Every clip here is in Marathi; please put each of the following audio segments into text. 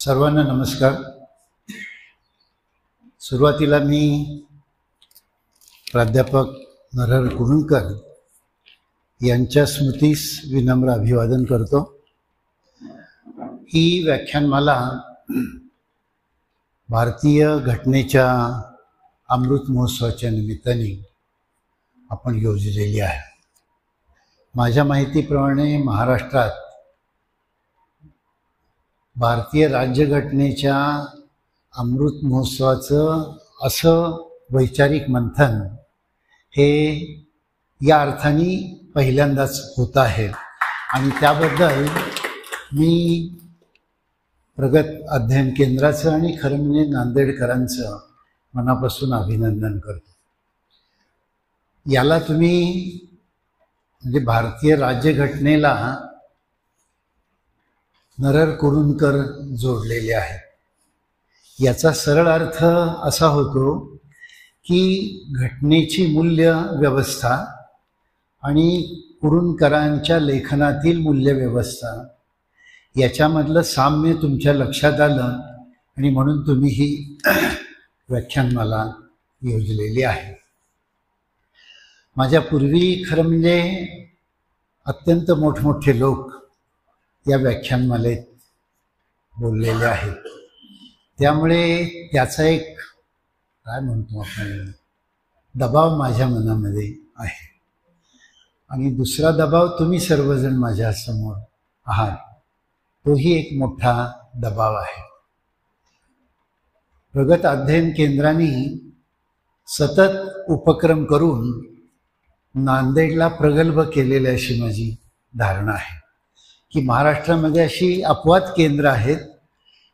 सर्वांना नमस्कार। सुरुवातीला मी प्राध्यापक नरहर कुरुंदकर यांच्या स्मृतीस विनम्र अभिवादन करतो। ही व्याख्यानमाला भारतीय घटनेच्या अमृत महोत्सवाच्या निमित्ताने आपण योजलेली आहे। माझ्या माहितीप्रमाणे महाराष्ट्रात भारतीय राज्यघटनेच्या अमृत महोत्सवाचं असं वैचारिक मंथन हे या अर्थाने पहिल्यांदाच होत आहे आणि त्याबद्दल मी प्रगत अध्ययन केंद्राचं आणि खरं म्हणजे नांदेडकरांचं मनापासून अभिनंदन करतो। याला तुम्ही म्हणजे भारतीय राज्यघटनेला नरहर कुरुंदकर जोडलेले आहेत। याचा सरळ अर्थ असा होतो की घटनेची मूल्य व्यवस्था आणि कुरुंदकरांच्या लेखनातील मूल्य व्यवस्था याच्यामधलं साम्य तुमच्या लक्षात आलं आणि म्हणून तुम्ही ही व्याख्यानमाला योजलेली आहे। माझ्या पूर्वी खरं म्हणजे अत्यंत मोठमोठे लोक या व्याख्यानमालेत बोललेले आहेत, त्यामुळे त्याचा एक काय म्हणतो आपण दबाव माझ्या मनामध्ये आहे आणि दुसरा दबाव तुम्ही सर्वजण माझ्यासमोर आहात, तोही एक मोठा दबाव आहे। प्रगत अध्ययन केंद्राने सतत उपक्रम करून नांदेडला प्रगल्भ केलेली अशी माझी धारणा आहे की महाराष्ट्रामध्ये अशी अपवाद केंद्र आहेत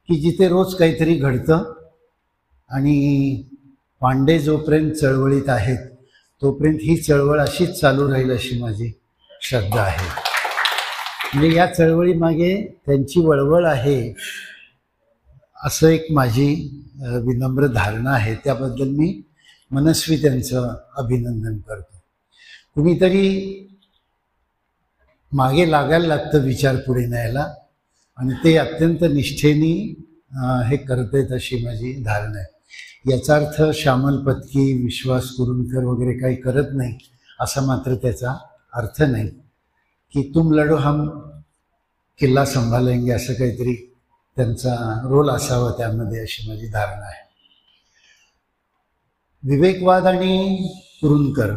की जिथे रोज काहीतरी घडतं आणि पांडे जोपर्यंत चळवळीत आहेत तोपर्यंत ही चळवळ अशीच चालू राहील अशी माझी श्रद्धा आहे। म्हणजे या चळवळीमागे त्यांची वळवळ आहे असं एक माझी विनम्र धारणा आहे। त्याबद्दल मी मनस्वी त्यांचं अभिनंदन करतो। कुणीतरी मागे लागायला लागतं विचार पुढे न्यायला आणि ते अत्यंत निष्ठेने हे करत आहेत अशी माझी धारणा आहे। याचा अर्थ श्यामल पत्की, विश्वास कुरुंदकर वगैरे काही करत नाही असा मात्र त्याचा अर्थ नाही की तुम लढो हम किल्ला संभालेंगे असं काहीतरी त्यांचा रोल असावा त्यामध्ये अशी माझी धारणा आहे। विवेकवाद आणि कुरुंदकर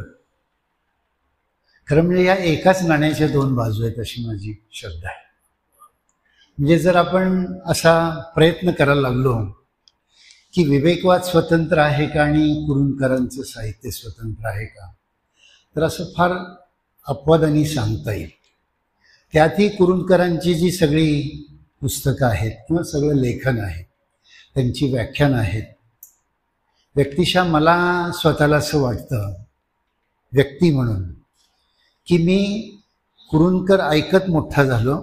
खरं म्हणजे या एकाच नाण्याच्या दोन बाजू आहेत अशी माझी श्रद्धा आहे। म्हणजे जर आपण असा प्रयत्न करायला लागलो की विवेकवाद स्वतंत्र आहे का आणि कुरुंदकरांचं साहित्य स्वतंत्र आहे का, तर असं फार अपवादाने सांगता येईल। त्यातही कुरुंदकरांची जी सगळी पुस्तकं आहेत किंवा सगळं लेखन आहे, त्यांची व्याख्यान आहेत, व्यक्तिशः मला स्वतःला असं वाटतं व्यक्ती म्हणून की मी कुरुंदकर ऐकत मोठा झालो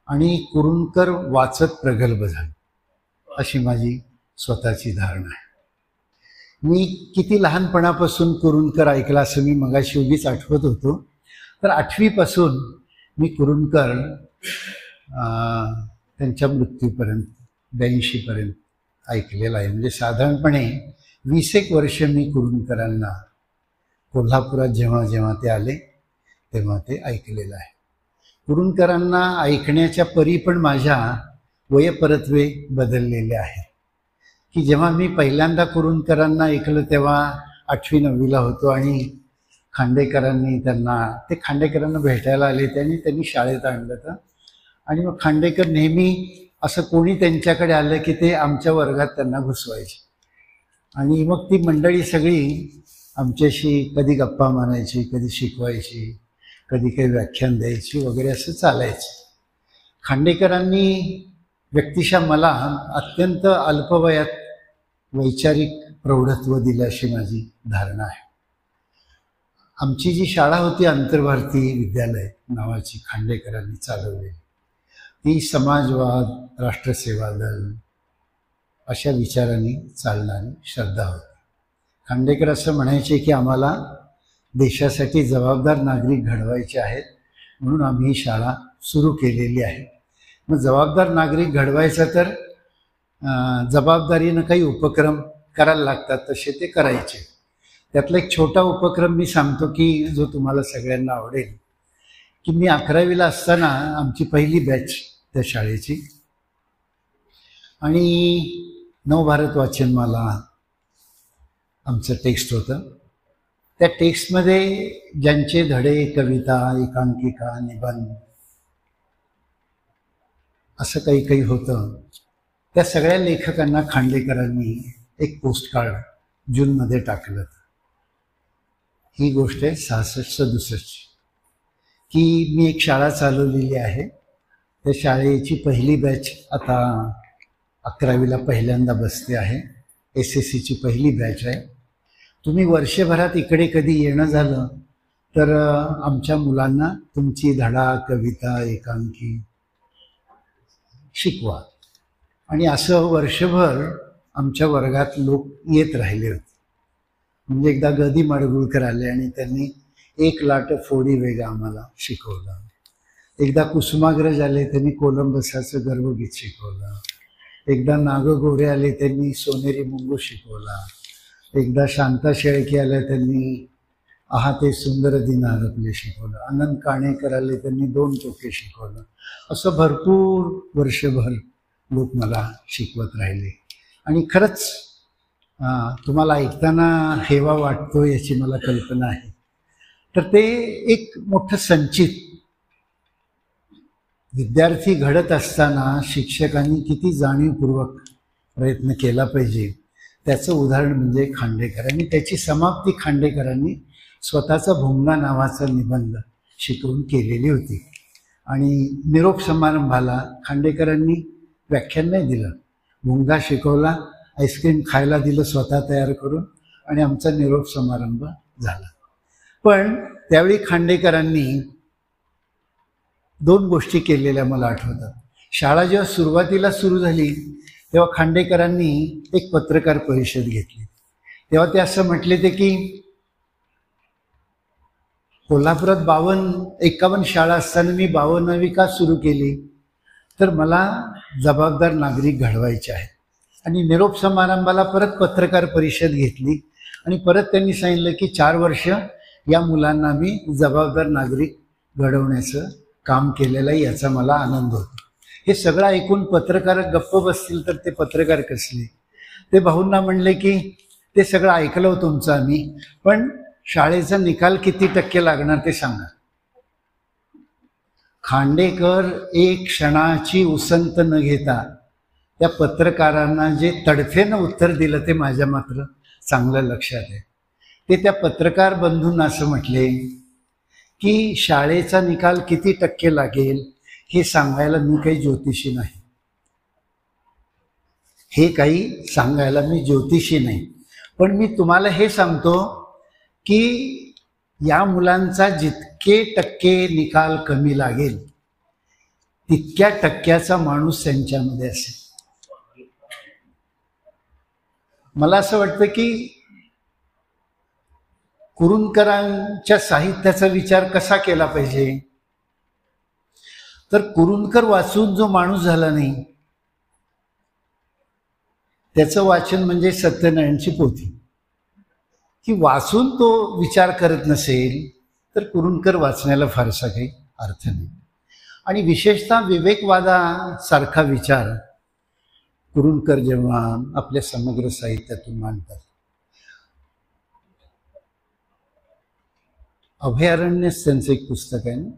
आणि कुरुंदकर वाचत प्रगल्भ झालो अशी माझी स्वतःची धारणा आहे। मी किती लहानपणापासून कुरुंदकर ऐकला असं मी मगाशी उगीच आठवत होतो, तर 8वीपासून मी कुरुंदकर त्यांच्या मृत्यूपर्यंत 82पर्यंत ऐकलेला आहे। म्हणजे साधारणपणे 20 वर्ष मी कुरुंदकरांना कोल्हापुरात जेव्हा जेव्हा ते आले तेव्हा ते ऐकलेलं आहे। कुरुंदकरांना ऐकण्याच्या परी पण माझ्या वयपरत्वे बदललेले आहे की जेव्हा मी पहिल्यांदा कुरुंदकरांना ऐकलं तेव्हा 8वी-9वीला होतो आणि खांडेकरांनी ते खांडेकरांना भेटायला आले त्यांनी शाळेत आणलं होतं आणि मग खांडेकर नेहमी असं कोणी त्यांच्याकडे आलं की ते आमच्या वर्गात त्यांना घुसवायचे आणि मग ती मंडळी सगळी आमच्याशी कधी गप्पा मारायची, कधी शिकवायची, कधी काही व्याख्यान द्यायची वगैरे असं चालायचं। खांडेकरांनी व्यक्तिशः मला अत्यंत अल्पवयात वैचारिक प्रौढत्व दिलं अशी माझी धारणा आहे। आमची जी शाळा होती आंतरभारती विद्यालय नावाची खांडेकरांनी चालवलेली, ती समाजवाद, राष्ट्रसेवा दल अशा विचारांनी चालणारी श्रद्धा होती। खांडेकर असं म्हणायचे की आम्हाला देशासाठी जबाबदार नागरिक घडवायचे आहेत म्हणून आम्ही ही शाळा सुरू केलेली आहे। मग जबाबदार नागरिक घडवायचा तर जबाबदारीनं काही उपक्रम करायला लागतात तसे ते करायचे. त्यातला एक छोटा उपक्रम मी सांगतो की जो तुम्हाला सगळ्यांना आवडेल. की मी 11वीला असताना आमची पहिली बॅच त्या शाळेची आणि नवभारत वाचनमाला आमचं टेक्स्ट होतं. त्या टेक्स्टमध्ये ज्यांचे धडे, कविता, एकांकिका, निबंध असं काही काही होतं, त्या सगळ्या लेखकांना खांडेकरांनी एक पोस्टकार्ड जूनमध्ये टाकलं. ही गोष्ट आहे 66-67 की मी एक शाळा चालवलेली आहे. त्या शाळेची पहिली बॅच आता 11वीला पहिल्यांदा बसते आहे. SSCची पहिली बॅच आहे. तुम्ही वर्षभरात इकडे कधी येणं झालं तर आमच्या मुलांना तुमची धडा, कविता, एकांकी शिकवा. आणि असं वर्षभर आमच्या वर्गात लोक येत राहिले होते. म्हणजे एकदा गदी माडगुळकर आले आणि त्यांनी एक लाट फोडी वेगा आम्हाला शिकवलं. एकदा कुसुमाग्रज आले, त्यांनी कोलंबसाचं गर्वगीत शिकवलं. एकदा नाग गोरे आले, त्यांनी सोनेरी मुंगू शिकवला. एकदा शांता शेळके आल्या, त्यांनी आहा ते सुंदर दिन हरपले शिकवलं. आनंद काणेकर आले, त्यांनी 2 टोके शिकवलं. असं भरपूर वर्षभर लोक मला शिकवत राहिले. आणि खरंच तुम्हाला ऐकताना हेवा वाटतो याची मला कल्पना आहे. तर ते एक मोठं संचित विद्यार्थी घडत असताना शिक्षकांनी किती जाणीवपूर्वक प्रयत्न केला पाहिजे त्याचं उदाहरण म्हणजे खांडेकर. आणि त्याची समाप्ती खांडेकरांनी स्वतःचा भुंगा नावाचा निबंध शिकवून केलेली होती. आणि निरोप समारंभाला खांडेकरांनी व्याख्यान नाही दिलं, भुंगा शिकवला, आईस्क्रीम खायला दिलं स्वतः तयार करून आणि आमचा निरोप समारंभ झाला. पण त्यावेळी खांडेकरांनी 2 गोष्टी केलेल्या मला आठवतात. शाळा जेव्हा सुरुवातीला सुरू झाली तेव्हा खांडेकरांनी एक पत्रकार परिषद घेतली. तेव्हा ते असं म्हटले ते की कोल्हापुरात 52-51 शाळा असताना मी 52वी का सुरू केली, तर मला जबाबदार नागरिक घडवायचे आहेत. आणि निरोप समारंभाला परत पत्रकार परिषद घेतली आणि परत त्यांनी सांगितलं की 4 वर्ष या मुलांना मी जबाबदार नागरिक घडवण्याचं काम केलेलं आहे, याचा मला आनंद होतो. हे सगळं ऐकून पत्रकार गप्प बसतील तर ते पत्रकार कसले. ते भाऊंना म्हणले की ते सगळं ऐकलं होतं तुमचं आम्ही, पण शाळेचा निकाल किती टक्के लागणार ते सांगा. खांडेकर एक क्षणाची उसंत न घेता त्या पत्रकारांना जे तडफेनं उत्तर दिलं ते माझ्या मात्र चांगलं लक्षात आहे. ते त्या पत्रकार बंधूंना असं म्हटले की शाळेचा निकाल किती टक्के लागेल हे सांगायला मी काही ज्योतिषी नाही, हे काही सांगायला मी ज्योतिषी नाही, पण मी तुम्हाला हे सांगतो की या मुलांचा जितके टक्के निकाल कमी लागेल तितक्या टक्क्याचा माणूस त्यांच्यामध्ये असेल. मला असं वाटतं की कुरूंदकरांच्या साहित्याचा विचार कसा केला पाहिजे, तर कुरूंदकर वाचून जो माणूस झाला नाही त्याचं वाचन म्हणजे सत्यनारायणची पोथी. की वाचून तो विचार करत नसेल तर कुरूंदकर वाचण्याला फारसा काही अर्थ नाही. आणि विशेषतः विवेकवादासारखा विचार कुरूंदकर जेव्हा आपल्या समग्र साहित्यातून मांडतात. अभयारण्यच त्यांचं एक पुस्तक आहे ना.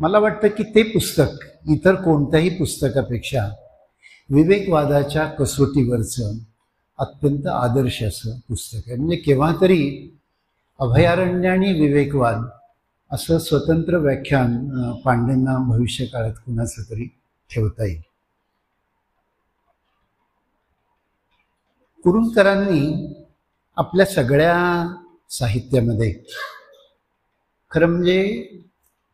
मला वाटतं की ते पुस्तक इतर कोणत्याही पुस्तकापेक्षा विवेकवादाच्या कसोटीवरचं अत्यंत आदर्श असं पुस्तक आहे. म्हणजे केव्हा तरी अभयारण्य आणि विवेकवाद असं स्वतंत्र व्याख्यान पांडेंना भविष्य काळात कुणाचं तरी ठेवता येईल. कुरूंदकरांनी आपल्या सगळ्या साहित्यामध्ये खरं म्हणजे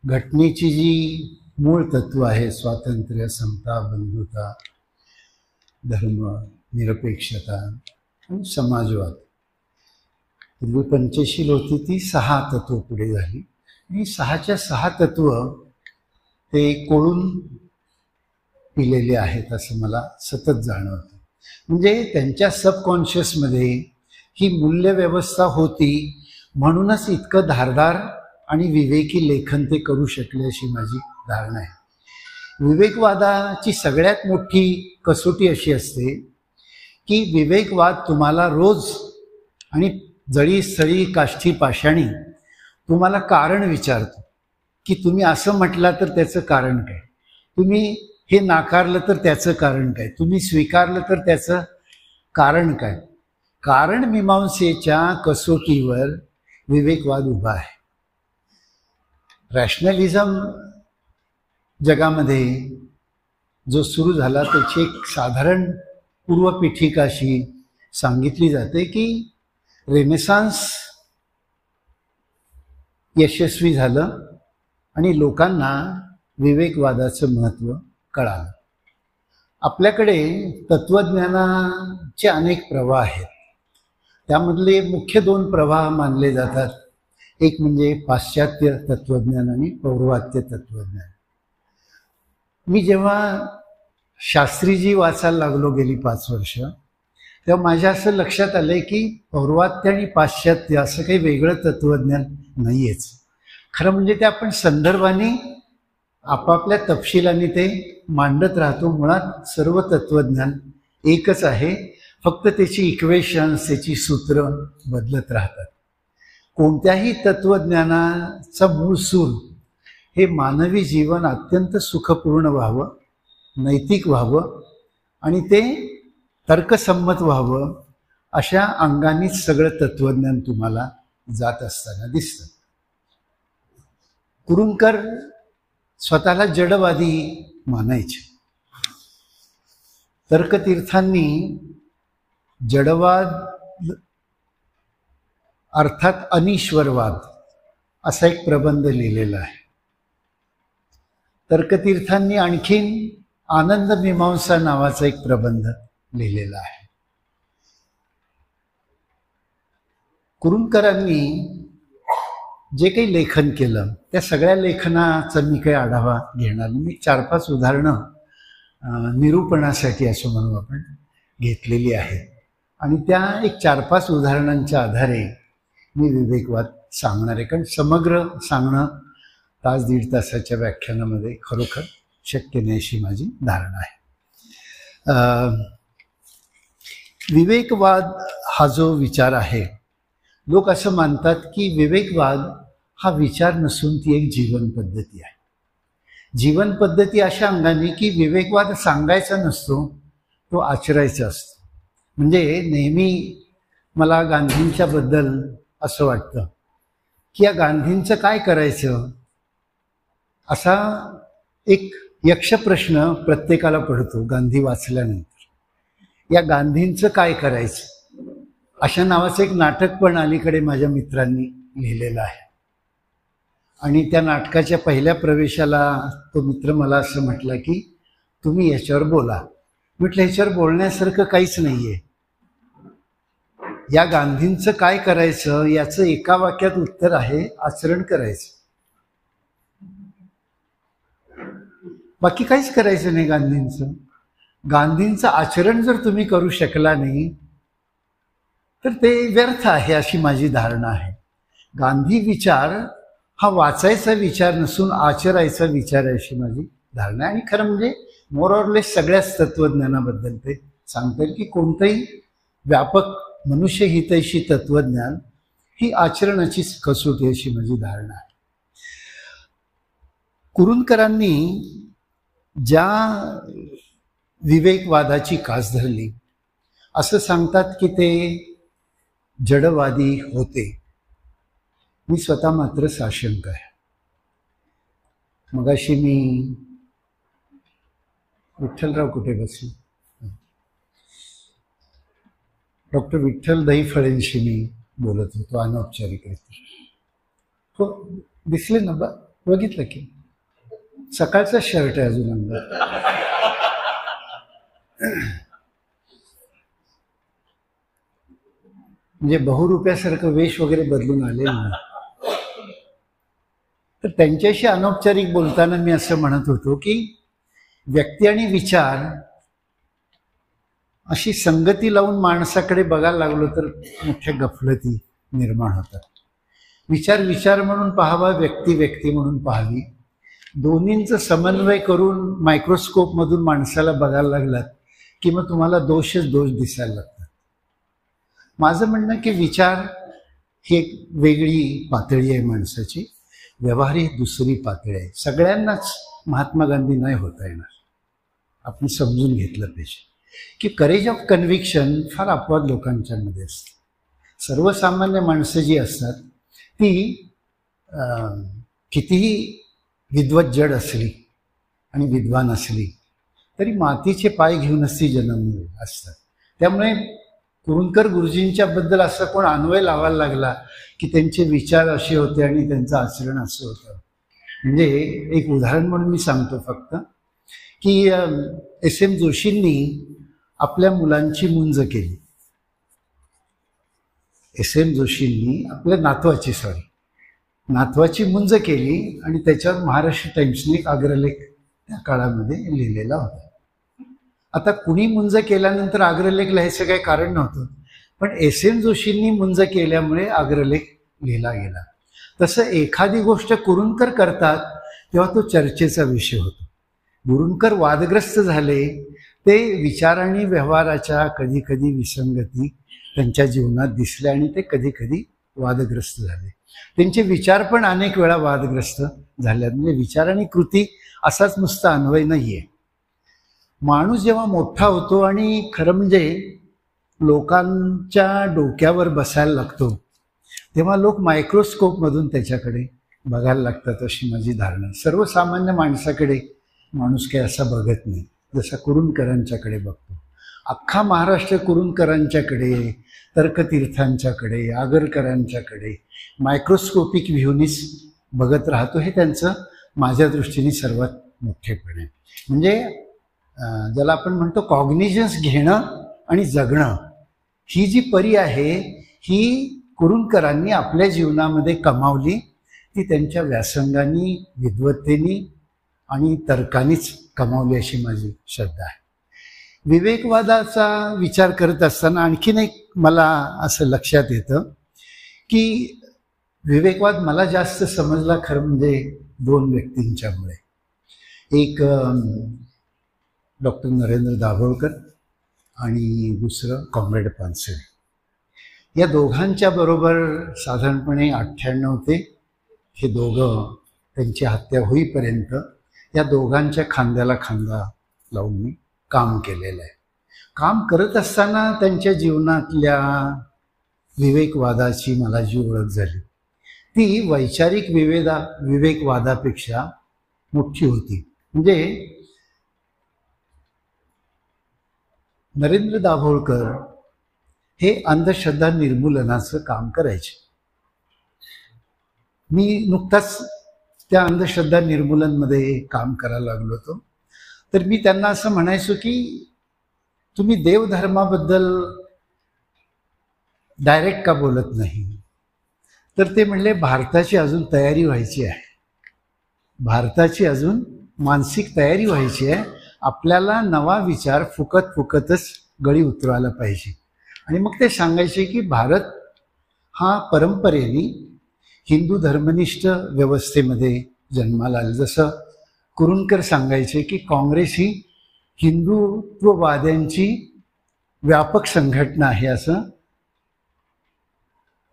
घटनेची जी मूळ तत्व आहे, स्वातंत्र्य, समता, बंधुता, धर्म, निरपेक्षता आणि समाजवाद, पूर्वी पंचशील होती ती 6 तत्व पुढे झाली. आणि 6च्या 6 तत्व ते कोळून पिलेले आहेत असं मला सतत जाणवतं. म्हणजे त्यांच्या सबकॉन्शियसमध्ये ही मूल्यव्यवस्था होती, म्हणूनच इतकं धारदार आणि विवेकी लेखन ते करू शकले अशी माझी धारणा आहे. विवेकवादाची सगळ्यात मोठी कसोटी अशी असते की विवेकवाद तुम्हाला रोज आणि जळी स्थळी काष्ठी पाषाणी तुम्हाला कारण विचारतो की तुम्ही असं म्हटलं तर त्याचं कारण काय, तुम्ही हे नाकारलं तर त्याचं कारण काय, तुम्ही स्वीकारलं तर त्याचं कारण काय. कारण मीमांसेच्या कसोटीवर विवेकवाद उभा आहे. रॅशनलिझम जगामध्ये जो सुरू झाला त्याची एक साधारण पूर्वपीठिका अशी सांगितली जाते की रेनेसान्स यशस्वी झालं आणि लोकांना विवेकवादाचं महत्त्व कळालं. आपल्याकडे तत्त्वज्ञानाचे अनेक प्रवाह आहेत. त्यामधले मुख्य 2 प्रवाह मानले जातात. एक म्हणजे पाश्चात्य तत्त्वज्ञान आणि पौर्वात्य तत्त्वज्ञान. मी जेव्हा शास्त्रीजी वाचायला लागलो गेली 5 वर्ष, तेव्हा माझ्या असं लक्षात आलंय की पौर्वात्य आणि पाश्चात्य असं काही वेगळं तत्त्वज्ञान नाहीयेच. खरं म्हणजे ते आपण संदर्भाने आपापल्या तपशिलाने ते मांडत राहतो. मुळात सर्व तत्त्वज्ञान एकच आहे, फक्त त्याची इक्वेशन्स, त्याची सूत्र बदलत राहतात. कोणत्याही तत्त्वज्ञानाचा मूळ सूर हे मानवी जीवन अत्यंत सुखपूर्ण व्हावं, नैतिक व्हावं आणि ते तर्कसंमत व्हावं अशा अंगानेच सगळं तत्त्वज्ञान तुम्हाला जात असताना दिसतं. कुरूंकर स्वतःला जडवादी मानायचे. तर्कतीर्थांनी जडवाद अर्थात अनिश्वरवाद असा एक प्रबंध लिहिलेला आहे. तर्कतीर्थांनी आणखीन आनंद मीमांसा नावाचा एक प्रबंध लिहिलेला आहे. कुरूंकरांनी जे काही लेखन केलं त्या सगळ्या लेखनाचा मी काही आढावा घेणार. मी 4-5 उदाहरणं निरूपणासाठी असं म्हणून आपण घेतलेली आहेत आणि त्या एक 4-5 उदाहरणांच्या आधारे मी विवेकवाद सांगणार आहे. कारण समग्र सांगणं 1-1.5 तासाच्या व्याख्यानामध्ये खरोखर शक्य नाही अशी माझी धारणा आहे. विवेकवाद हा जो विचार आहे, लोक असं मानतात की विवेकवाद हा विचार नसून ती एक जीवन पद्धती आहे. जीवन पद्धती अशा अंगाने की विवेकवाद सांगायचा नसतो, तो आचरायचा असतो. म्हणजे नेहमी मला गांधींच्या बद्दल असं वाटतं की या गांधींचं काय करायचं असा एक यक्ष प्रश्न प्रत्येकाला पडतो गांधी वाचल्यानंतर. या गांधींचं काय करायचं अशा नावाचं एक नाटक पण अलीकडे माझ्या मित्रांनी लिहिलेलं आहे. आणि त्या नाटकाच्या पहिल्या प्रवेशाला तो मित्र मला असं म्हटलं की तुम्ही याच्यावर बोला. म्हटलं ह्याच्यावर बोलण्यासारखं काहीच नाहीये. या गांधींचं काय करायचं याचं एका वाक्यात उत्तर आहे, आचरण करायचं. बाकी काहीच करायचं नाही गांधींचं. गांधींचं आचरण जर तुम्ही करू शकला नाही तर ते व्यर्थ आहे अशी माझी धारणा आहे. गांधी विचार हा वाचायचा विचार नसून आचरायचा विचार आहे अशी माझी धारणा आहे. आणि खरं म्हणजे मोर ऑर लेस सगळ्याच तत्त्वज्ञानाबद्दल ते सांगता येईल की कोणतंही व्यापक मनुष्यहितैषी तत्त्वज्ञान ही आचरणाचीच कसोटी अशी माझी धारणा आहे. कुरूंकरांनी ज्या विवेकवादाची कास धरली असं सांगतात की ते जडवादी होते. मी स्वतः मात्र साशंक आहे. मगाशी मी विठ्ठलराव कुठे बसले, डॉक्टर विठ्ठल दहीफळेंशी मी बोलत होतो अनौपचारिकरित्या. हो दिसले ना, बघितलं की सकाळचा शर्ट आहे अजून अंगात. म्हणजे बहुरुप्यासारखं वेश वगैरे बदलून आले ना. तर त्यांच्याशी अनौपचारिक बोलताना मी असं म्हणत होतो की व्यक्ती आणि विचार अशी संगती लावून माणसाकडे बघायला लागलो तर मोठ्या गफलती निर्माण होतात. विचार विचार म्हणून पाहावा, व्यक्ती व्यक्ती म्हणून पाहावी. दोन्हींचं समन्वय करून मायक्रोस्कोपमधून माणसाला बघायला लागलात की मग तुम्हाला दोषच दोष दिसायला लागतात. माझं म्हणणं की विचार ही एक वेगळी पातळी आहे माणसाची, व्यवहार ही दुसरी पातळी आहे. सगळ्यांनाच महात्मा गांधी नाही होता येणार, आपण समजून घेतलं पाहिजे की करेज ऑफ कन्व्हिक्शन फार अपवाद लोकांच्यामध्ये असते. सर्वसामान्य माणसं जी असतात ती कितीही विद्वत जड असली आणि विद्वान असली तरी मातीचे पाय घेऊनच ती जन्मलेली असतात. त्यामुळे कुरूंकर गुरुजींच्या बद्दल असं कोण अन्वय लावायला लागला की त्यांचे विचार असे होते आणि त्यांचं आचरण असं होतं. म्हणजे एक उदाहरण म्हणून मी सांगतो फक्त की एस.एम. जोशींनी आपल्या मुलांची मुंज केली. एस.एम. जोशींनी आपल्या नातवाची मुंज केली आणि त्याच्यावर महाराष्ट्र टाइम्सने एक अग्रलेख त्या काळामध्ये लिहिलेला होता. आता कुणी मुंज केल्यानंतर अग्रलेख लिहायचं काही कारण नव्हतं, पण एस.एम. जोशींनी मुंज केल्यामुळे अग्रलेख लिहिला गेला. तसं एखादी गोष्ट कुरूंकर करतात तेव्हा तो चर्चेचा विषय होतो. कुरूंकर वादग्रस्त झाले, ते विचार आणि व्यवहाराच्या कधी कधी विसंगती त्यांच्या जीवनात दिसल्या आणि ते कधी कधी वादग्रस्त झाले. त्यांचे विचार पण अनेक वेळा वादग्रस्त झाले. म्हणजे विचार आणि कृती असाच नुसता अन्वय नाहीये. माणूस जेव्हा मोठा होतो आणि खरं म्हणजे लोकांच्या डोक्यावर बसायला लागतो तेव्हा लोक मायक्रोस्कोपमधून त्याच्याकडे बघायला लागतात, अशी माझी धारणा. सर्वसामान्य माणसाकडे माणूस काही असा बघत नाही जसा कुरूंकरांच्याकडे बघतो. अख्खा महाराष्ट्र कुरूंकरांच्याकडे, तर्कतीर्थांच्याकडे, आगरकरांच्याकडे मायक्रोस्कोपिक व्ह्यूनीच बघत राहतो. हे त्यांचं माझ्या दृष्टीने सर्वात मोठेपण आहे. म्हणजे ज्याला आपण म्हणतो कॉग्निजन्स घेणं आणि जगणं, ही जी परी आहे ही कुरूंकरांनी आपल्या जीवनामध्ये कमावली. ती त्यांच्या व्यासंगाने, विद्वत्तेने आणि तर्कानेच कमावली अशी माझी श्रद्धा आहे. विवेकवादाचा विचार करत असताना आणखीन एक मला असं लक्षात येतं की विवेकवाद मला जास्त समजला खरं म्हणजे दोन व्यक्तींच्यामुळे. एक डॉक्टर नरेंद्र दाभोळकर आणि दुसरं कॉम्रेड पानसरे. या दोघांच्या बरोबर साधारणपणे 98 ते हे दोघं त्यांची हत्या होईपर्यंत या दोघांच्या खांद्याला खांदा लावून मी काम केलेलं आहे. काम करत असताना त्यांच्या जीवनातल्या विवेकवादाची मला जी ओळख झाली ती वैचारिक विवेकवादापेक्षा मोठी होती. म्हणजे नरेंद्र दाभोळकर हे अंधश्रद्धा निर्मूलनाचं काम करायचे. मी नुकताच त्या अंधश्रद्धा निर्मूलनमध्ये काम करायला लागलो होतो. तर मी त्यांना असं म्हणायचो की तुम्ही देवधर्माबद्दल डायरेक्ट का बोलत नाही? तर ते म्हणले भारताची अजून तयारी व्हायची आहे, भारताची अजून मानसिक तयारी व्हायची आहे. आपल्याला नवा विचार फुकतच गळी उतरवायला पाहिजे. आणि मग ते सांगायचे की भारत हा परंपरेने हिंदू धर्मनिष्ठ व्यवस्थेमध्ये जन्माला आला. जसं कुरूंकर सांगायचे की काँग्रेस ही हिंदुत्ववाद्यांची व्यापक संघटना आहे, असं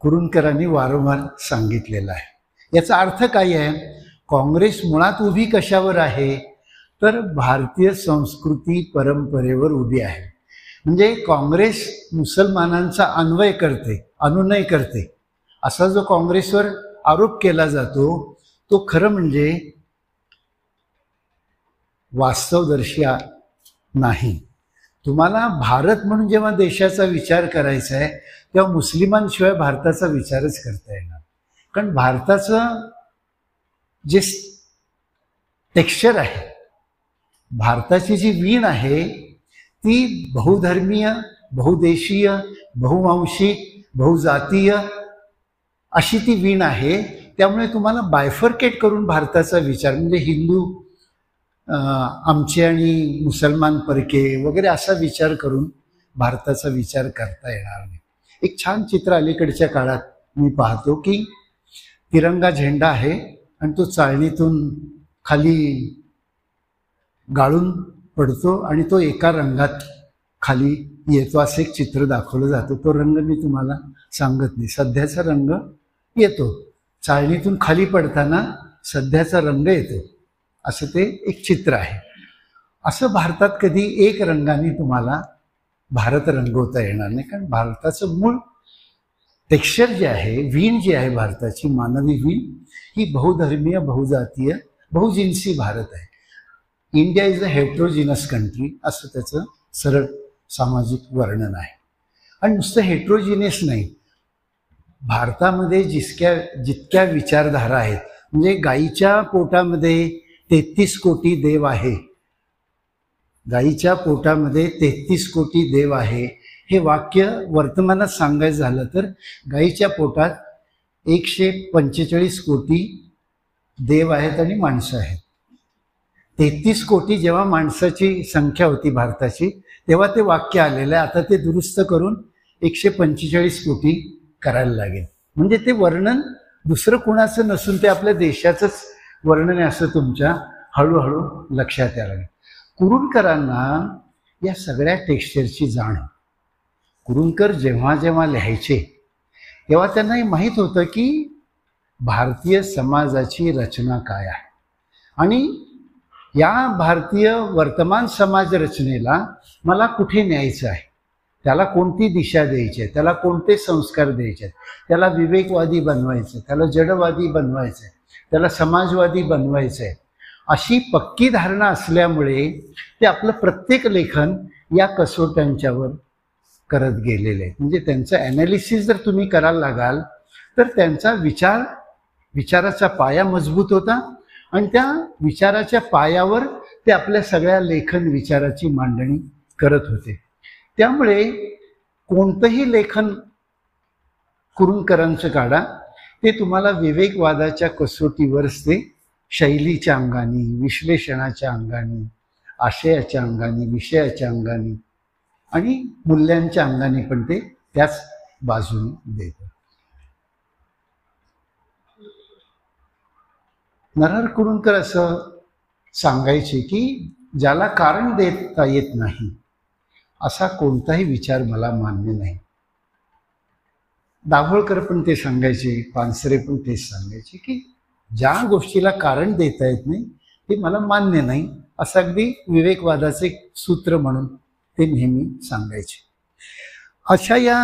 कुरूंकरांनी वारंवार सांगितलेलं आहे. याचा अर्थ काय आहे? काँग्रेस मुळात उभी कशावर आहे तर भारतीय संस्कृती परंपरेवर उभी आहे. म्हणजे काँग्रेस मुसलमानांचा अनुनय करते असा जो काँग्रेसवर आरोप केला जातो तो खरं म्हणजे वास्तवदर्शी नाही. तुम्हाला भारत म्हणून जेव्हा देशाचा विचार करायचा आहे तेव्हा मुस्लिमांशिवाय भारताचा विचारच करता येणार. कारण भारताचं जे टेक्स्चर आहे, भारताची जी वीण आहे ती बहुधर्मीय, बहुदेशीय, बहुवांशिक, बहुजातीय अशी ती वीण आहे. त्यामुळे तुम्हाला बायफर्केट करून भारताचा विचार म्हणजे हिंदू आमचे आणि मुसलमान परके वगैरे असा विचार करून भारताचा विचार करता येणार नाही. एक छान चित्र अलीकडच्या काळात मी पाहतो की तिरंगा झेंडा आहे आणि तो चाळणीतून खाली गाळून पडतो आणि तो एका रंगात खाली येतो, असं एक चित्र दाखवलं जातं. तो रंग मी तुम्हाला सांगत नाही. सध्याचा रंग येतो, चाळणीतून खाली पडताना सध्याचा रंग येतो, असं ते एक चित्र आहे. असं भारतात कधी एक रंगाने तुम्हाला भारत रंगवता येणार नाही, कारण भारताचं मूळ टेक्स्चर जे आहे, वीण जी आहे भारताची, मानवी वीण, ही बहुधर्मीय, बहुजातीय, बहुजिन्सी भारत आहे. India is a heterogeneous country, असं त्याचं सरळ सामाजिक वर्णन आहे. आणि नुसतं हेट्रोजिनियस नाही, भारतामध्ये जितक्या विचारधारा आहेत, म्हणजे गाईच्या पोटामध्ये 33 कोटी देव आहे, गाईच्या पोटामध्ये 33 कोटी देव आहे, हे वाक्य वर्तमानात सांगायचं झालं तर गाईच्या पोटात 145 कोटी देव आहेत आणि माणसं आहेत. 33 कोटी जेव्हा माणसाची संख्या होती भारताची, तेव्हा ते वाक्य आलेलं आहे. आता ते दुरुस्त करून 145 कोटी करायला लागेल. म्हणजे ते वर्णन दुसरं कुणाचं नसून ते आपल्या देशाचंच वर्णन आहे, असं तुमच्या हळूहळू लक्षात यायला लागेल. कुरूंकरांना या सगळ्या टेक्स्चरची जाण. कुरूंकर जेव्हा जेव्हा लिहायचे तेव्हा त्यांना हे माहीत होतं की भारतीय समाजाची रचना काय आहे आणि या भारतीय वर्तमान समाज रचनेला मला कुठे न्यायचं आहे, त्याला कोणती दिशा द्यायची आहे, त्याला कोणते संस्कार द्यायचे आहेत, त्याला विवेकवादी बनवायचं, त्याला जडवादी बनवायचं आहे, त्याला समाजवादी बनवायचं आहे, अशी पक्की धारणा असल्यामुळे ते आपलं प्रत्येक लेखन या कसोट्यांच्यावर करत गेलेले आहेत. म्हणजे त्यांचं ॲनालिसिस जर तुम्ही करायला लागाल तर त्यांचा विचाराचा पाया मजबूत होता आणि त्या विचाराच्या पायावर ते आपल्या सगळ्या लेखन विचाराची मांडणी करत होते. त्यामुळे कोणतंही लेखन कुरूंकरांचं काढा, ते तुम्हाला विवेकवादाच्या कसोटीवरच ते शैलीच्या अंगाने, विश्लेषणाच्या अंगाने, आशयाच्या अंगाने, विषयाच्या अंगाने आणि मूल्यांच्या अंगाने पण ते त्याच बाजूने देतं. नरहर कुरूंकर असं सांगायचे की ज्याला कारण देता येत नाही असा कोणताही विचार मला मान्य नाही. दाभोळकर पण ते सांगायचे, पानसरे पण तेच सांगायचे की ज्या गोष्टीला कारण देता येत नाही ते मला मान्य नाही, असं अगदी विवेकवादाचे सूत्र म्हणून ते नेहमी सांगायचे. अशा या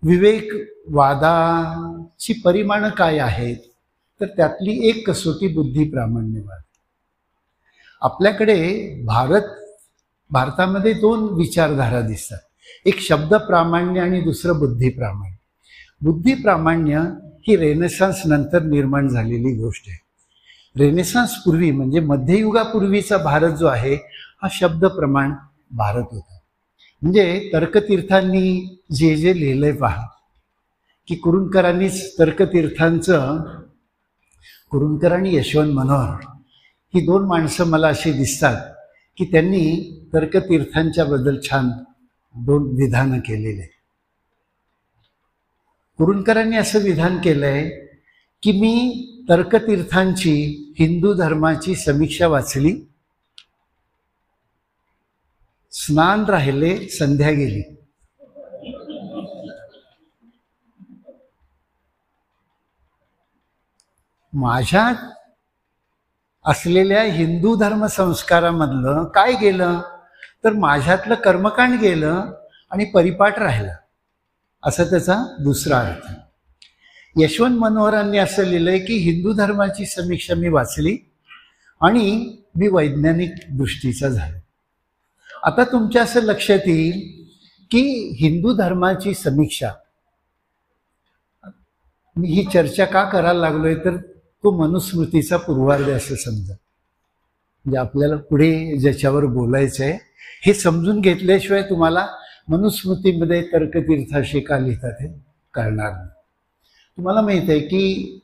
विवेकवादाची परिमाणं काय आहेत, तर त्यातली एक कसोटी बुद्धिप्रामाण्यवाद. आपल्याकडे भारतामध्ये दोन विचारधारा दिसतात, एक शब्द प्रामाण्य आणि दुसरं बुद्धिप्रामाण्य. बुद्धिप्रामाण्य ही रेनेसान्स नंतर निर्माण झालेली गोष्ट आहे. रेनेसान्स पूर्वी म्हणजे मध्ययुगापूर्वीचा भारत जो आहे हा शब्द प्रमाण भारत होता. म्हणजे तर्कतीर्थांनी जे जे लिहिलंय पहा की कुरूंकरांनीच कुरूंकर आणि यशवंत मनोहर ही दोन माणसं मला अशी दिसतात की त्यांनी तर्कतीर्थांच्या बद्दल छान दोन विधानं केलेले. कुरूंकरांनी असं विधान केलंय की मी तर्कतीर्थांची हिंदू धर्माची समीक्षा वाचली, स्नान राहिले, संध्या गेली. माझ्यात असलेल्या हिंदू धर्म संस्कारामधलं काय गेलं, तर माझ्यातलं कर्मकांड गेलं आणि परिपाठ राहिला, असं त्याचा दुसरा अर्थ. यशवंत मनोहरांनी असं लिहिलंय की हिंदू धर्माची समीक्षा मी वाचली आणि मी वैज्ञानिक दृष्टीचा झालो. आता तुमच्या असं लक्षात येईल की हिंदू धर्माची समीक्षा, मी ही चर्चा का करायला लागलोय, तर तो मनुस्मृतीचा पूर्वार्ध असं समजा. म्हणजे आपल्याला पुढे ज्याच्यावर बोलायचं आहे हे समजून घेतल्याशिवाय तुम्हाला मनुस्मृतीमध्ये तर्कतीर्थाशी का लिहितात हे कळणार नाही. तुम्हाला माहित आहे की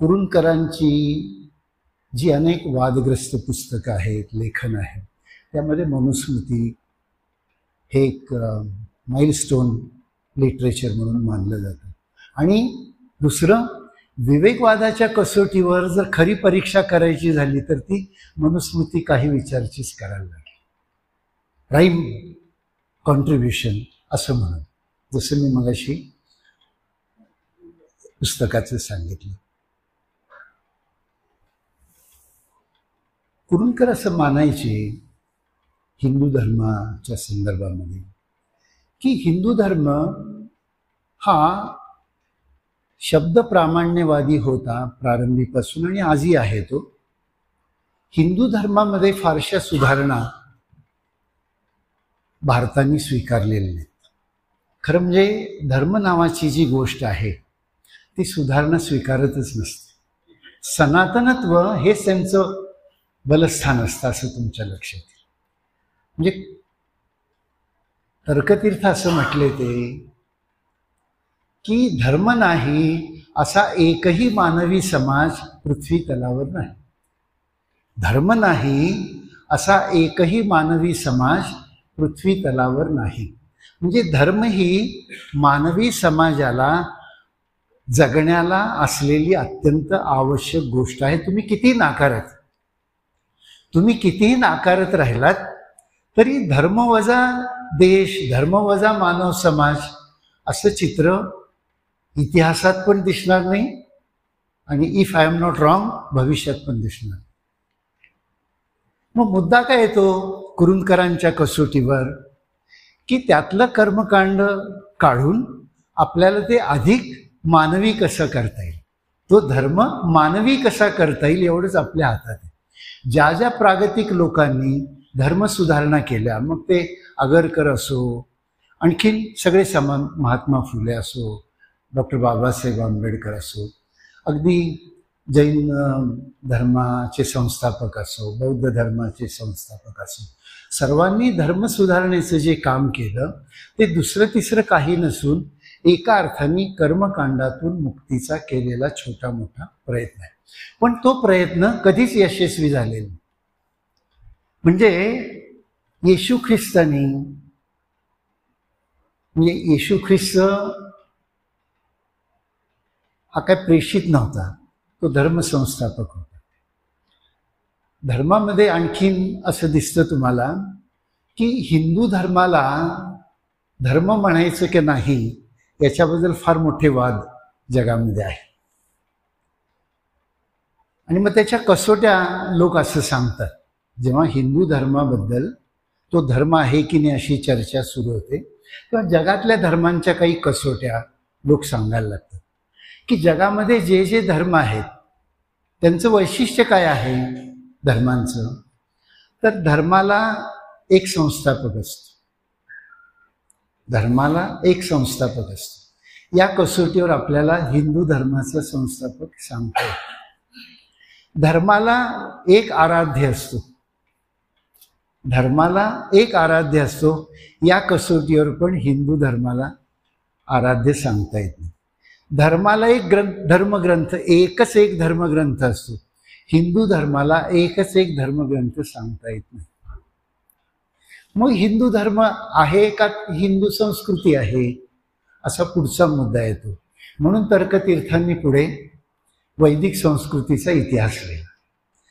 कुरूंकरांची जी अनेक वादग्रस्त पुस्तकं आहेत, लेखन आहे, त्यामध्ये मनुस्मृती हे एक माइलस्टोन लिटरेचर म्हणून मानलं जातं. आणि दुसरं, विवेकवादाच्या कसोटीवर जर खरी परीक्षा करायची झाली तर ती मनुस्मृती काही विचारचीच करायला लागली. प्राईम कॉन्ट्रीब्युशन असं म्हणून, जसं मी मगाशी पुस्तकाचं सांगितलं. कुरूंकर असं मानायचे हिंदू धर्माच्या संदर्भामध्ये की हिंदू धर्म हा शब्द प्रामाण्यवादी होता प्रारंभीपासून आणि आजही आहे तो. हिंदू धर्मामध्ये फारशा सुधारणा भारताने स्वीकारलेल्या नाहीत. खरं म्हणजे धर्म नावाची जी गोष्ट आहे ती सुधारणा स्वीकारतच नसते. सनातनत्व हेच त्यांचं बलस्थान असतं असं तुमच्या लक्षात येईल. म्हणजे तर्कतीर्थ असं म्हटले ते की धर्म नाही असा एकही मानवी समाज पृथ्वी तलावर नाही. धर्म नाही असा एकही मानवी समाज पृथ्वी तलावर नाही. म्हणजे धर्म ही मानवी समाजाला जगण्याला असलेली अत्यंत आवश्यक गोष्ट आहे. तुम्ही कितीही नाकारत राहिलात तरी धर्मवजा देश, धर्मवजा मानव समाज असं चित्र इतिहासात पण दिसणार नाही आणि if I am not wrong भविष्यात पण दिसणार. मग मुद्दा काय येतो कुरूंकरांच्या कसोटीवर की त्यातलं कर्मकांड काढून आपल्याला ते अधिक मानवी कसं करता येईल, तो धर्म मानवी कसा करता येईल एवढंच आपल्या हातात आहे. ज्या ज्या प्रागतिक लोकांनी धर्म सुधारणा केल्या, मग ते आगरकर असो, आणखीन सगळे समान, महात्मा फुले असो, डॉक्टर बाबासाहेब आंबेडकर असो, अगदी जैन धर्माचे संस्थापक असो, बौद्ध धर्माचे संस्थापक असो, सर्वांनी धर्म सुधारणेचं जे काम केलं ते दुसरं तिसरं काही नसून एका अर्थाने कर्मकांडातून मुक्तीचा केलेला छोटा मोठा प्रयत्न आहे. पण तो प्रयत्न कधीच यशस्वी झालेला नाही. म्हणजे येशू ख्रिस्त हा काय प्रेषित नव्हता, तो धर्मसंस्थापक होता. धर्मामध्ये आणखीन असं दिसतं तुम्हाला की हिंदू धर्माला धर्म म्हणायचं की नाही याच्याबद्दल फार मोठे वाद जगामध्ये आहे. आणि मग त्याच्या कसोट्या लोक असं सांगतात, जेव्हा हिंदू धर्माबद्दल तो धर्म आहे की नाही अशी चर्चा सुरू होते तेव्हा जगातल्या धर्मांच्या काही कसोट्या लोक सांगायला लागतात की जगामध्ये जे जे धर्म आहेत त्यांचं वैशिष्ट्य काय आहे धर्मांचं. तर धर्माला एक संस्थापक असतो. या कसोटीवर आपल्याला हिंदू धर्माचा संस्थापक सांगतो. धर्माला एक आराध्य असतो. या कसोटीवर पण हिंदू धर्माला आराध्य सांगता येत नाही. धर्माला धर्मग्रंथ एकच एक धर्मग्रंथ असतो. हिंदू धर्माला एकच एक धर्मग्रंथ सांगता येत नाही. मग हिंदू धर्म आहे का हिंदू संस्कृती आहे असा पुढचा मुद्दा येतो. म्हणून तर्कतीर्थांनी पुढे वैदिक संस्कृतीचा इतिहास लिहिला.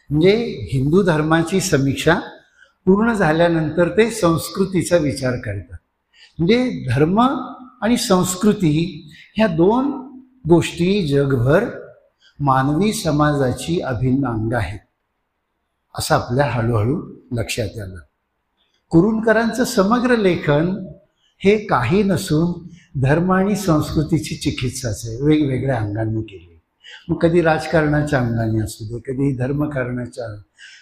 म्हणजे हिंदू धर्माची समीक्षा पूर्ण झाल्यानंतर ते संस्कृतीचा विचार करतात. म्हणजे धर्म आणि संस्कृती ह्या दोन गोष्टी जगभर मानवी समाजाची अभिन्न अंग आहेत असं आपल्या हळूहळू लक्षात आलं. कुरूंकरांचं समग्र लेखन हे काही नसून धर्म आणि संस्कृतीची चिकित्साच आहे, वेगवेगळ्या अंगांनी केली. मग कधी राजकारणाच्या अंगाने असू दे, कधी धर्मकारणाच्या,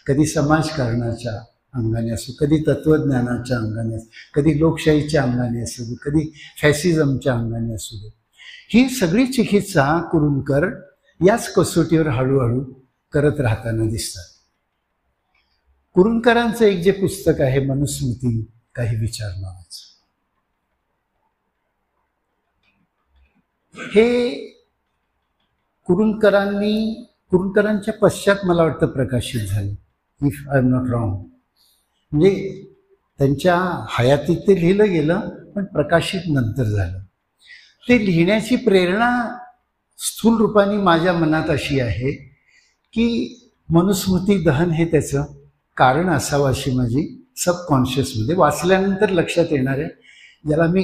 कधी समाजकारणाच्या अंगाने असो, कधी तत्वज्ञानाच्या अंगाने असो, कधी लोकशाहीच्या अंगाने असू दे, कधी फॅसिझमच्या अंगाने असू दे. ही सगळी चिकित्सा कुरूंकर याच कसोटीवर हळूहळू करत राहताना दिसतात. कुरूंकरांचं एक जे पुस्तक आहे मनुस्मृती काही विचार नावाचं, हे कुरूंकरांनी कुरूंदकरांच्या पश्चात मला वाटतं प्रकाशित झालं, if I am not wrong. म्हणजे त्यांच्या हयातीत ते लिहिलं गेलं, पण प्रकाशित नंतर झालं. ते लिहिण्याची प्रेरणा स्थूल रूपाने माझ्या मनात अशी आहे की मनुस्मृती दहन हे त्याचं कारण असावं अशी माझी सबकॉन्शियसमध्ये वाचल्यानंतर लक्षात येणार आहे, ज्याला मी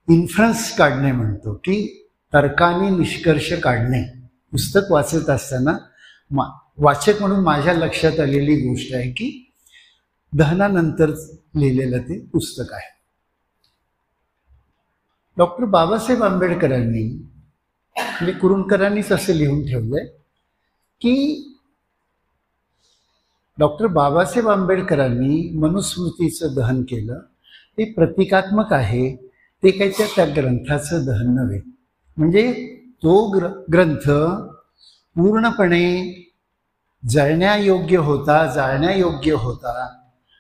इन्फ्रन्स काढणे म्हणतो, की तर्काने निष्कर्ष काढणे. पुस्तक वाचत असताना वाचक म्हणून माझ्या लक्षात आलेली गोष्ट आहे की दहनानंतर लिहिलेलं ते पुस्तक आहे. डॉक्टर बाबासाहेब आंबेडकरांनी, म्हणजे कुरूंदकरांनीच असं लिहून ठेवलंय की डॉक्टर बाबासाहेब आंबेडकरांनी मनुस्मृतीचं दहन केलं, ते प्रतिकात्मक आहे, ते काही त्या ग्रंथाचं दहन नव्हे. म्हणजे तो ग्रंथ पूर्णपणे जाळण्यायोग्य होता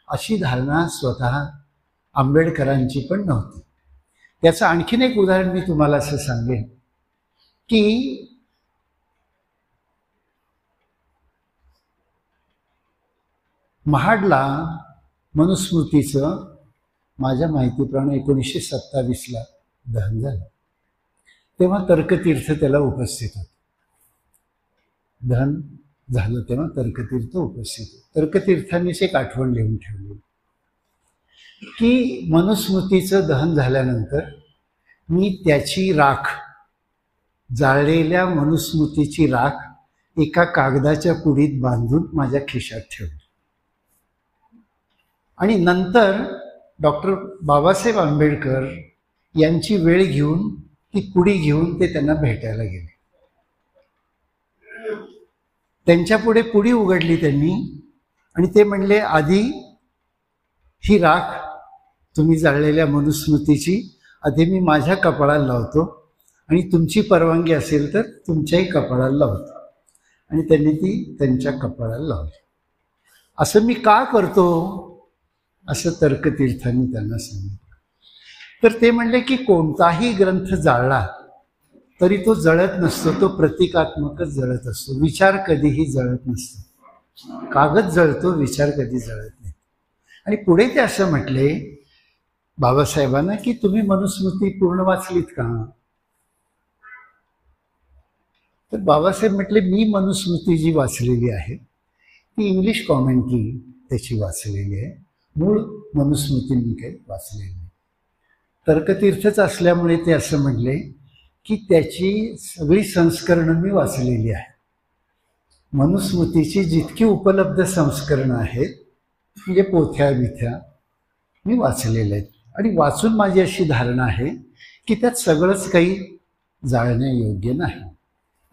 अशी धारणा स्वतः आंबेडकरांची पण नव्हती. त्याचं आणखीन एक उदाहरण मी तुम्हाला असं सांगेन की महाडला मनुस्मृतीचं माझ्या माहितीप्रमाणे 1927ला दहन झालं. तेव्हा तर्कतीर्थ त्याला उपस्थित होते. दहन झालं तेव्हा तर्कतीर्थ उपस्थित होते. तर्कतीर्थांनीच एक आठवण लिहून ठेवली की मनुस्मृतीचं दहन झाल्यानंतर मी त्याची राख, जाळलेल्या मनुस्मृतीची राख एका कागदाच्या पुडीत बांधून माझ्या खिशात ठेवली. आणि नंतर डॉक्टर बाबासाहेब आंबेडकर यांची वेळ घेऊन ती पुडी घेऊन ते त्यांना भेटायला गेले. त्यांच्या पुढे पुडी उघडली त्यांनी आणि ते म्हणले, आधी ही राख तुम्ही जाळलेल्या मनुस्मृतीची आधी मी माझ्या कपाळाला लावतो आणि तुमची परवानगी असेल तर तुमच्याही कपाळाला लावतो. आणि त्यांनी ती त्यांच्या कपाळाला लावली. असं मी का करतो असं तर्कतीर्थांनी त्यांना सांगितलं. तर ते म्हणले की कोणताही ग्रंथ जाळला तरी तो जळत नसतो, तो प्रतिकात्मकच जळत असतो. विचार कधीही जळत नसतो. कागद जळतो, विचार कधी जळत नाही. आणि पुढे ते असं म्हटले बाबासाहेबांना की तुम्ही मनुस्मृती पूर्ण वाचलीत का? तर बाबासाहेब म्हटले मी मनुस्मृती जी वाचलेली आहे ती इंग्लिश कॉमेंट्री त्याची वाचलेली आहे, मूळ मनुस्मृती मी काही वाचलेली नाही. तर्कतीर्थच असल्यामुळे ते असं म्हणले की त्याची सगळी संस्करणं मी वाचलेली आहे. मनुस्मृतीची जितकी उपलब्ध संस्करणं आहेत म्हणजे पोथ्या बिथ्या मी वाचलेल्या आहेत. आणि वाचून माझी अशी धारणा आहे की त्यात सगळंच काही जाळण्यायोग्य नाही.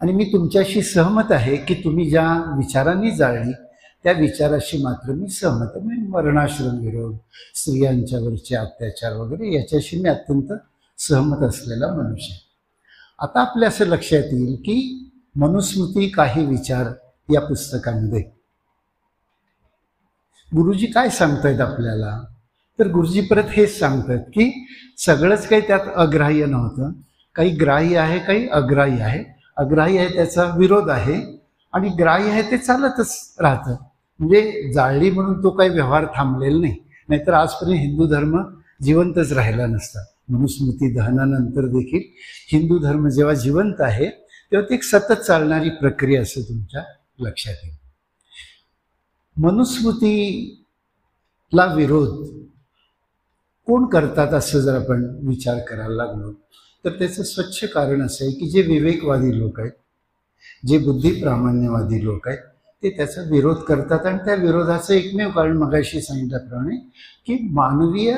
आणि मी तुमच्याशी सहमत आहे की तुम्ही ज्या विचारांनी जाळली त्या विचाराशी मात्र मी सहमत आहे. म्हणजे वर्णाश्रम विरोध, स्त्रियांच्यावरचे अत्याचार वगैरे याच्याशी मी अत्यंत सहमत असलेला मनुष्य. आता आपल्या असं लक्षात येईल की मनुस्मृती काही विचार या पुस्तकामध्ये गुरुजी काय सांगतायत आपल्याला? तर गुरुजी परत हेच सांगतात की सगळंच काही त्यात अग्राह्य नव्हतं, काही ग्राह्य आहे, काही अग्राह्य आहे. अग्राह्य आहे त्याचा विरोध आहे आणि ग्राह्य आहे ते चालतच राहतं. म्हणजे जाळली म्हणून तो काही व्यवहार थांबलेला नाही, नाहीतर आजपर्यंत हिंदू धर्म जिवंतच राहिला नसता. मनुस्मृती दहनानंतर देखील हिंदू धर्म जेव्हा जिवंत आहे तेव्हा ती एक सतत चालणारी प्रक्रिया असं तुमच्या लक्षात येईल. मनुस्मृतीला विरोध कोण करतात असं जर आपण विचार करायला लागलो तर त्याचं स्वच्छ कारण असं आहे की जे विवेकवादी लोक आहेत, जे बुद्धिप्रामाण्यवादी लोक आहेत, ते त्याचा विरोध करतात. आणि त्या विरोधाचं एकमेव कारण मगाशी सांगितल्याप्रमाणे की मानवीय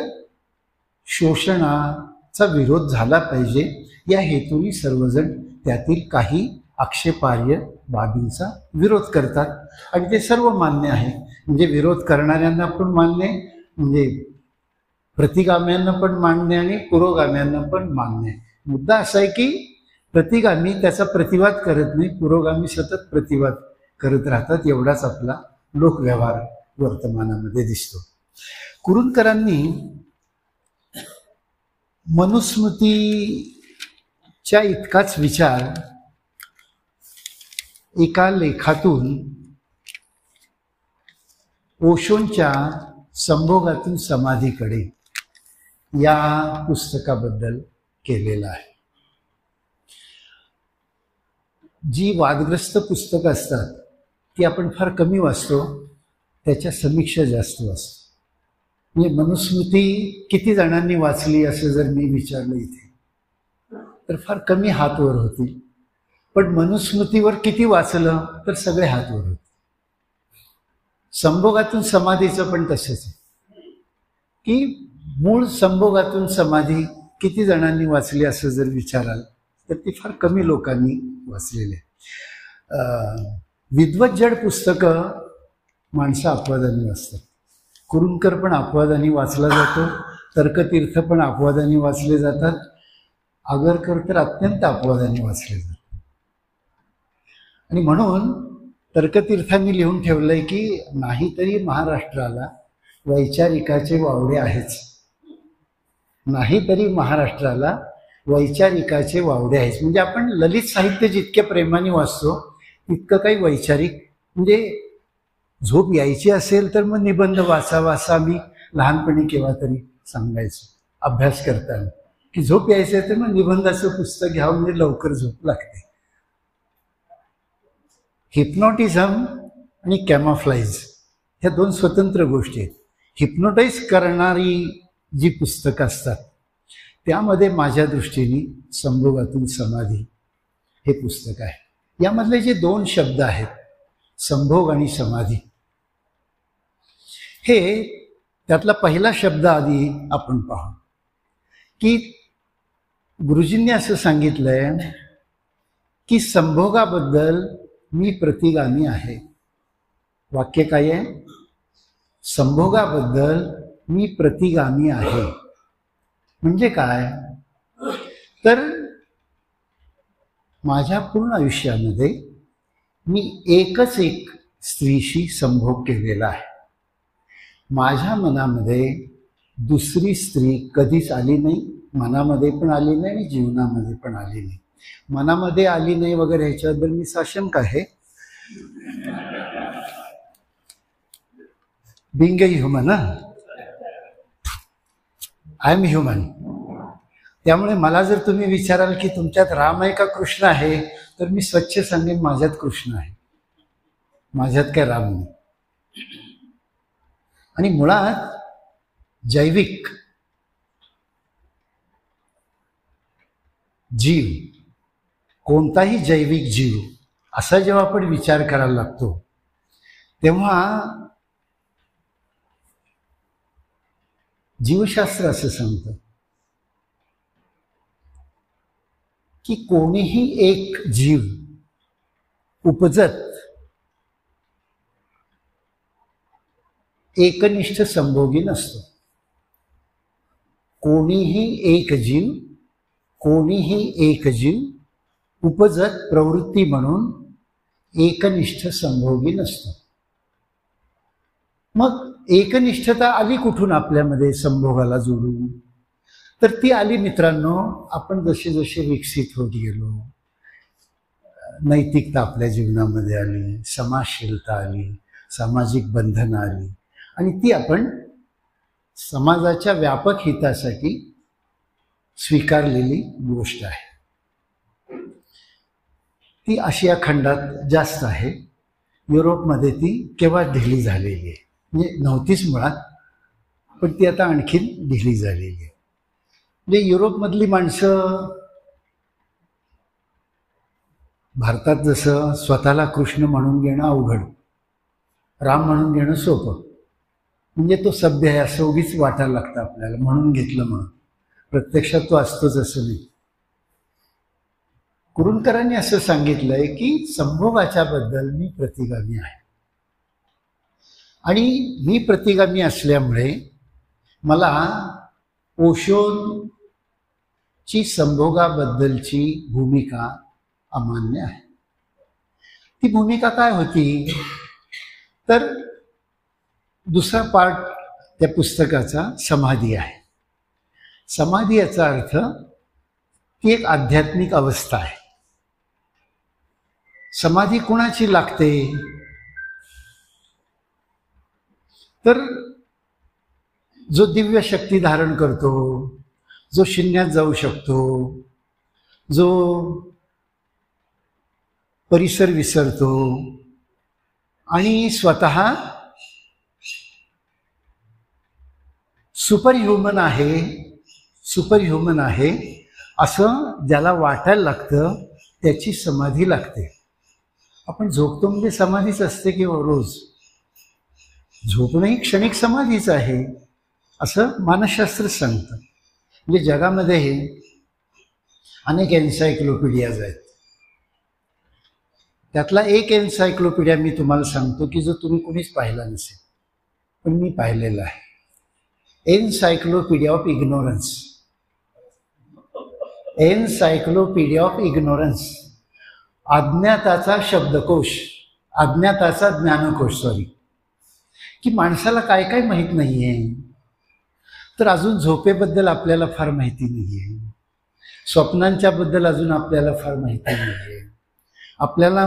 शोषणाचा विरोध झाला पाहिजे या हेतूने सर्वजण त्यातील काही आक्षेपार्ह बाबींचा विरोध करतात. आणि ते सर्व मान्य आहे. म्हणजे विरोध करणाऱ्यांना पण मान्य, म्हणजे प्रतिगाम्यांना पण मान्य आणि पुरोगाम्यांना पण मान्य. मुद्दा असा आहे की प्रतिगामी त्याचा प्रतिवाद करत नाही, पुरोगामी सतत प्रतिवाद करत राहतात. एवढाच आपला लोकव्यवहार वर्तमानामध्ये दिसतो. कुरूंदकरांनी मनुस्मृतीच्या इतकाच विचार एका लेखातून ओशोंच्या संभोगातून समाधीकडे या पुस्तकाबद्दल केलेलं आहे. जी वादग्रस्त पुस्तकं असतात ती आपण फार कमी वाचतो, त्याच्या समीक्षा जास्त वाचतो. म्हणजे मनुस्मृती किती जणांनी वाचली असं जर मी विचारलं इथे तर फार कमी हात वर होतील, पण मनुस्मृतीवर किती वाचलं तर सगळे हात वर होते. संभोगातून समाधीचं पण तसंच आहे की मूळ संभोगातून समाधी किती जणांनी वाचली असं जर विचाराल तर ती फार कमी लोकांनी वाचलेली आहे. विद्वज्जड पुस्तकं माणसं अपवादाने वाचतात. कुरुंकर पण अपवादाने वाचला जातो, तर्कतीर्थ पण अपवादाने वाचले जातात, आगरकर तर अत्यंत अपवादाने वाचले जातात. आणि म्हणून तर्कतीर्थांनी लिहून ठेवलंय की नाहीतरी महाराष्ट्राला वैचारिकाचे वावडे आहेच, नाहीतरी महाराष्ट्राला वैचारिकाचे वावडे आहेच. म्हणजे आपण ललित साहित्य जितक्या प्रेमाने वाचतो तितकं काही वैचारिक, म्हणजे झोप यायची असेल तर मग निबंध वाचा आम्ही लहानपणी केव्हा तरी सांगायचो अभ्यास करताना की झोप यायची आहे तर मग निबंधाचं पुस्तक घ्यावं म्हणजे लवकर झोप लागते. हिप्नॉटिझम आणि कॅमोफ्लाइज ह्या दोन स्वतंत्र गोष्टी आहेत. हिप्नोटाईज करणारी जी पुस्तकं असतात त्यामध्ये माझ्या दृष्टीने संभोगातून समाधी हे पुस्तक आहे. यामधले जे दोन शब्द आहेत संभोग आणि समाधी, हे त्यातला पहिला शब्द आधी आपण पाहू की गुरुजींनी असं सांगितलंय की संभोगाबद्दल मी प्रतिगामी आहे. वाक्य काय आहे? संभोगाबद्दल मी प्रतिगामी आहे. म्हणजे काय तर माझ्या पूर्ण आयुष्यामध्ये मी एकच एक स्त्रीशी संभोग केलेला आहे. माझ्या मनामध्ये दुसरी स्त्री कधीच आली नाही, मनामध्ये पण आली नाही आणि जीवनामध्ये पण आली नाही. मनामध्ये आली नाही वगैरे ह्याच्याबद्दल मी साशंक आहे. Being a human, I am human. त्यामुळे मला जर तुम्ही विचाराल की तुमच्यात राम आहे का कृष्ण आहे तर मी स्वच्छ सांगेन माझ्यात कृष्ण आहे, माझ्यात काय राम नाही. आणि मुळात जैविक जीव, कोणताही जैविक जीव असा जेव्हा आपण विचार करायला लागतो तेव्हा जीवशास्त्र असं सांगतं की कोणीही एक जीव उपजत एकनिष्ठ संभोगी नसतो. कोणीही एक जीव उपजत प्रवृत्ती म्हणून एकनिष्ठ संभोगी नसतो. मग एकनिष्ठता आली कुठून आपल्यामध्ये संभोगाला जोडून? तर ती आली मित्रांनो, आपण जसे जसे विकसित होत गेलो, नैतिकता आपल्या जीवनामध्ये आली, समाजशीलता आली, सामाजिक बंधनं आली आणि ती आपण समाजाच्या व्यापक हितासाठी स्वीकारलेली गोष्ट आहे. ती आशिया खंडात जास्त आहे, युरोपमध्ये ती केव्हा ढिली झालेली आहे. म्हणजे नव्हतीच मुळात, पण ती आता आणखीन ढिली झालेली आहे. म्हणजे युरोपमधली माणसं भारतात जसं स्वतःला कृष्ण म्हणून घेणं अवघड, राम म्हणून घेणं सोपं. म्हणजे तो सभ्य आहे असं उगीच वाटायला लागतं आपल्याला, म्हणून घेतलं म्हणून. प्रत्यक्षात तो असतोच असं नाही. कुरुंकरांनी असं सांगितलंय की संभोगाच्या बद्दल मी प्रतिगामी आहे. आणि मी प्रतिगामी असल्यामुळे मला ओशोंची संभोगाबद्दलची भूमिका अमान्य आहे. ती भूमिका काय होती तर दुसरा पार्ट त्या पुस्तकाचा समाधी आहे. समाधी याचा अर्थ ती एक आध्यात्मिक अवस्था आहे. समाधी कुणाची लागते? तर जो दिव्य शक्ती धारण करतो, जो शून्यात जाऊ शकतो, जो परिसर विसरतो आणि स्वतः सुपरह्युमन आहे असं ज्याला वाटायला लागतं त्याची समाधी लागते. आपण झोपतो म्हणजे समाधीच असते की रोज? झोपणंही क्षणिक समाधीच आहे असं मानसशास्त्र सांगतं. म्हणजे जगामध्ये अनेक एन्सायक्लोपीडियाज आहेत. त्यातला एक एन्सायक्लोपीडिया मी तुम्हाला सांगतो की जो तुम्ही कुणीच पाहिला नसेल, पण मी पाहिलेला आहे. Encyclopedia of ignorance. Encyclopedia of ignorance, अज्ञाताचा शब्दकोश, अज्ञाताचा ज्ञानकोश, की माणसाला काय काय माहीत नाहीये. तर अजून झोपेबद्दल आपल्याला फार माहिती नाहीये, स्वप्नांच्या बद्दल अजून आपल्याला फार माहिती नाहीये, आपल्याला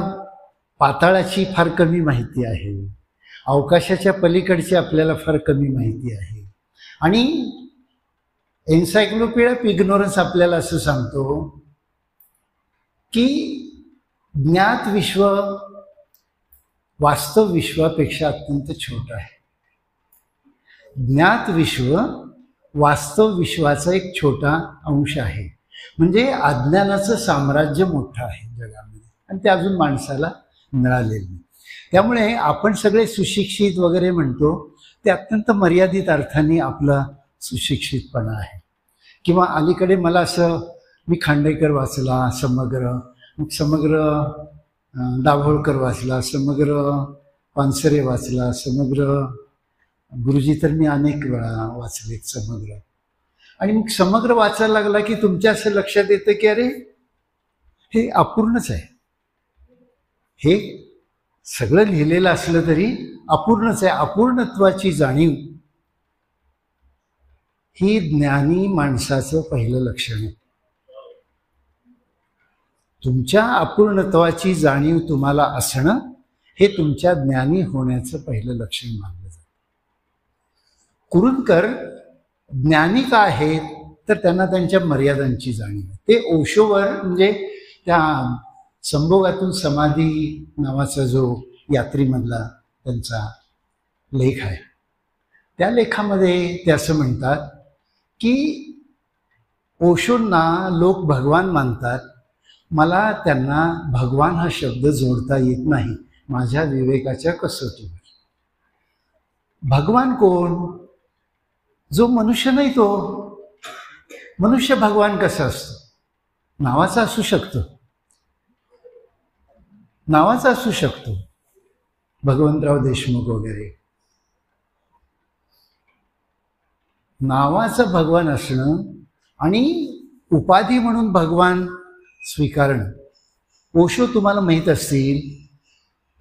पाताळाची फार कमी माहिती आहे, अवकाशाच्या पलीकडची आपल्याला फार कमी माहिती आहे. आणि एन्सायक्लोपीडिया ऑफ इग्नोरन्स आपल्याला असं सांगतो की ज्ञात विश्व वास्तव विश्वापेक्षा अत्यंत छोटं आहे. ज्ञात विश्व वास्तव विश्वाचा एक छोटा अंश आहे. म्हणजे अज्ञानाचं साम्राज्य मोठं आहे जगामध्ये आणि ते अजून माणसाला मिळालेलं नाही. त्यामुळे आपण सगळे सुशिक्षित वगैरे म्हणतो ते अत्यंत मर्यादित अर्थाने आपला सुशिक्षितपणा आहे. किंवा अलीकडे मला असं, मी खांडेकर वाचला समग्र, समग्र दाभोळकर वाचला, समग्र पानसरे वाचला, समग्र गुरुजी तर मी अनेक वेळा वाचलेत समग्र. आणि मग समग्र वाचायला लागला की तुमच्या असं लक्षात येतं की अरे हे अपूर्णच आहे. हे सगळं लिहिलेलं असलं तरी अपूर्णच आहे. अपूर्णत्वाची जाणीव ही ज्ञानी माणसाचं पहिलं लक्षण आहे. तुमच्या अपूर्णत्वाची जाणीव तुम्हाला असणं हे तुमच्या ज्ञानी होण्याचं पहिलं लक्षण मानलं जातं. कुरूंकर ज्ञानी का आहेत? तर त्यांना त्यांच्या मर्यादांची जाणीव आहे. ते ओशोवर, म्हणजे त्या संभोगातून समाधी नावाचा जो यात्रीमधला त्यांचा लेख आहे, त्या लेखामध्ये ते असं म्हणतात की ओशोंना लोक भगवान मानतात, मला त्यांना भगवान हा शब्द जोडता येत नाही माझ्या विवेकाच्या कसोटीवर. भगवान कोण? जो मनुष्य नाही तो. मनुष्य भगवान कसा असतो? नावाचा असू शकतो, नावाचा असू शकतो, भगवंतराव देशमुख वगैरे. नावाचं भगवान असणं आणि उपाधी म्हणून भगवान स्वीकारणं. ओशो तुम्हाला माहीत असतील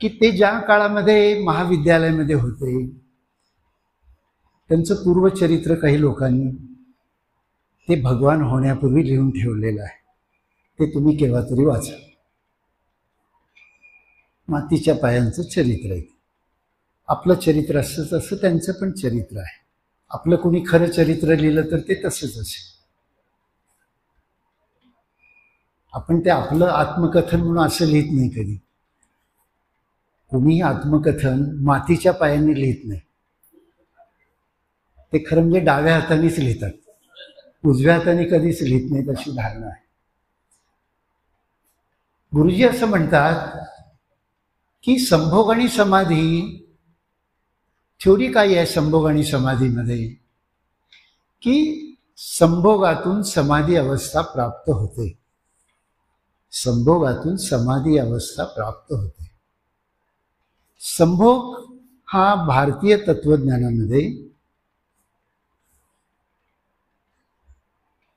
की ते ज्या काळामध्ये महाविद्यालयामध्ये होते त्यांचं पूर्वचरित्र काही लोकांनी ते भगवान होण्यापूर्वी लिहून ठेवलेलं आहे. ते तुम्ही केव्हा तरी वाचा. मातीच्या पायांचं चरित्र आहे. आपलं चरित्र असतं तसं त्यांचं पण चरित्र आहे. आपलं कोणी खरं चरित्र लिहिलं तर ते तसंच असेल. आपण ते आपलं आत्मकथन म्हणून असं लिहित नाही कधी. कोणीही आत्मकथन मातीच्या पायाने लिहित नाही. ते खरं म्हणजे डाव्या हातानेच लिहितात, उजव्या हाताने कधीच लिहित नाहीत अशी धारणा आहे. गुरुजी असं म्हणतात की संभोग आणि समाधी, थ्योरी काय आहे संभोग आणि समाधीमध्ये? की संभोगातून समाधी अवस्था प्राप्त होते. संभोगातून समाधी अवस्था प्राप्त होते. संभोग हा भारतीय तत्वज्ञानामध्ये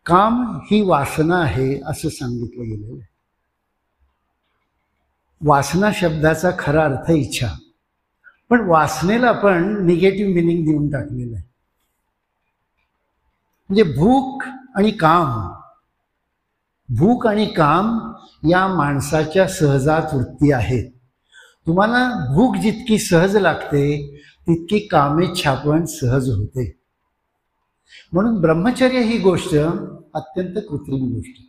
काम ही वासना आहे असं सांगितलं गेलेलं आहे. वासना शब्दाचा खरा अर्थ इच्छा, पण वासनेला पण निगेटिव्ह मिनिंग देऊन टाकलेलं आहे. म्हणजे भूक आणि काम भूक आणि काम या माणसाच्या सहजात वृत्ती आहेत. तुम्हाला भूक जितकी सहज लागते तितकी कामेच्छा पण सहज होते. म्हणून ब्रह्मचर्य ही गोष्ट अत्यंत कृत्रिम गोष्ट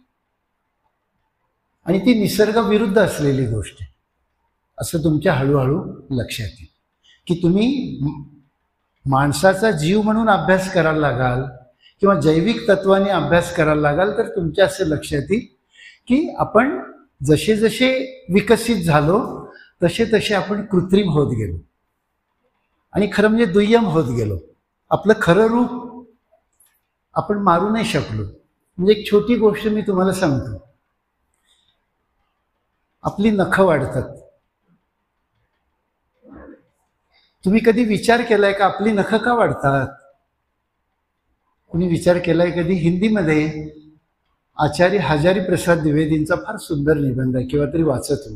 आणि ती निसर्गविरुद्ध असलेली गोष्ट आहे असं तुमच्या हळूहळू लक्षात येईल. की तुम्ही माणसाचा जीव म्हणून अभ्यास करायला लागाल किंवा जैविक तत्वाने अभ्यास करायला लागाल तर तुमच्या असं लक्षात येईल की आपण जसे जसे विकसित झालो तसे तसे आपण कृत्रिम होत गेलो आणि खरं म्हणजे दुय्यम होत गेलो. आपलं खरं रूप आपण मारू नाही शकलो. म्हणजे एक छोटी गोष्ट मी तुम्हाला सांगतो. आपली नखं वाढतात. तुम्ही कधी विचार केलाय का आपली नखं का वाढतात? कुणी विचार केलाय कधी? हिंदीमध्ये आचार्य हजारी प्रसाद द्विवेदींचा फार सुंदर निबंध आहे. केव्हा तरी वाचत हो.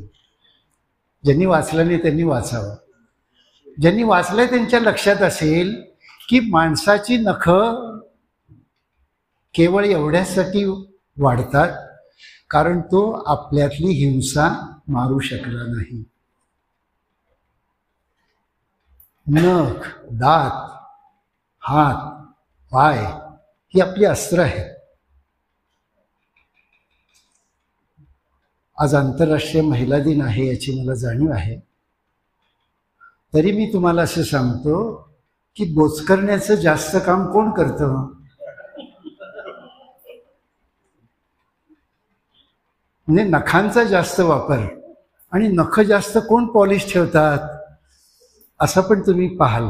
ज्यांनी वाचलं नाही त्यांनी वाचावं. ज्यांनी वाचलंय त्यांच्या लक्षात असेल की माणसाची नखं केवळ एवढ्यासाठी वाढतात कारण तो आपल्यातली हिंसा मारू शकला नाही. नख, दात, हात, पाय ही आपली अस्त्र आहेत. आज आंतरराष्ट्रीय महिला दिन आहे याची मला जाणीव आहे. तरी मी तुम्हाला असं सांगतो की बोचकरण्याचं जास्त काम कोण करतं? म्हणजे नखांचा जास्त वापर आणि नख जास्त कोण पॉलिश ठेवतात असं पण तुम्ही पाहाल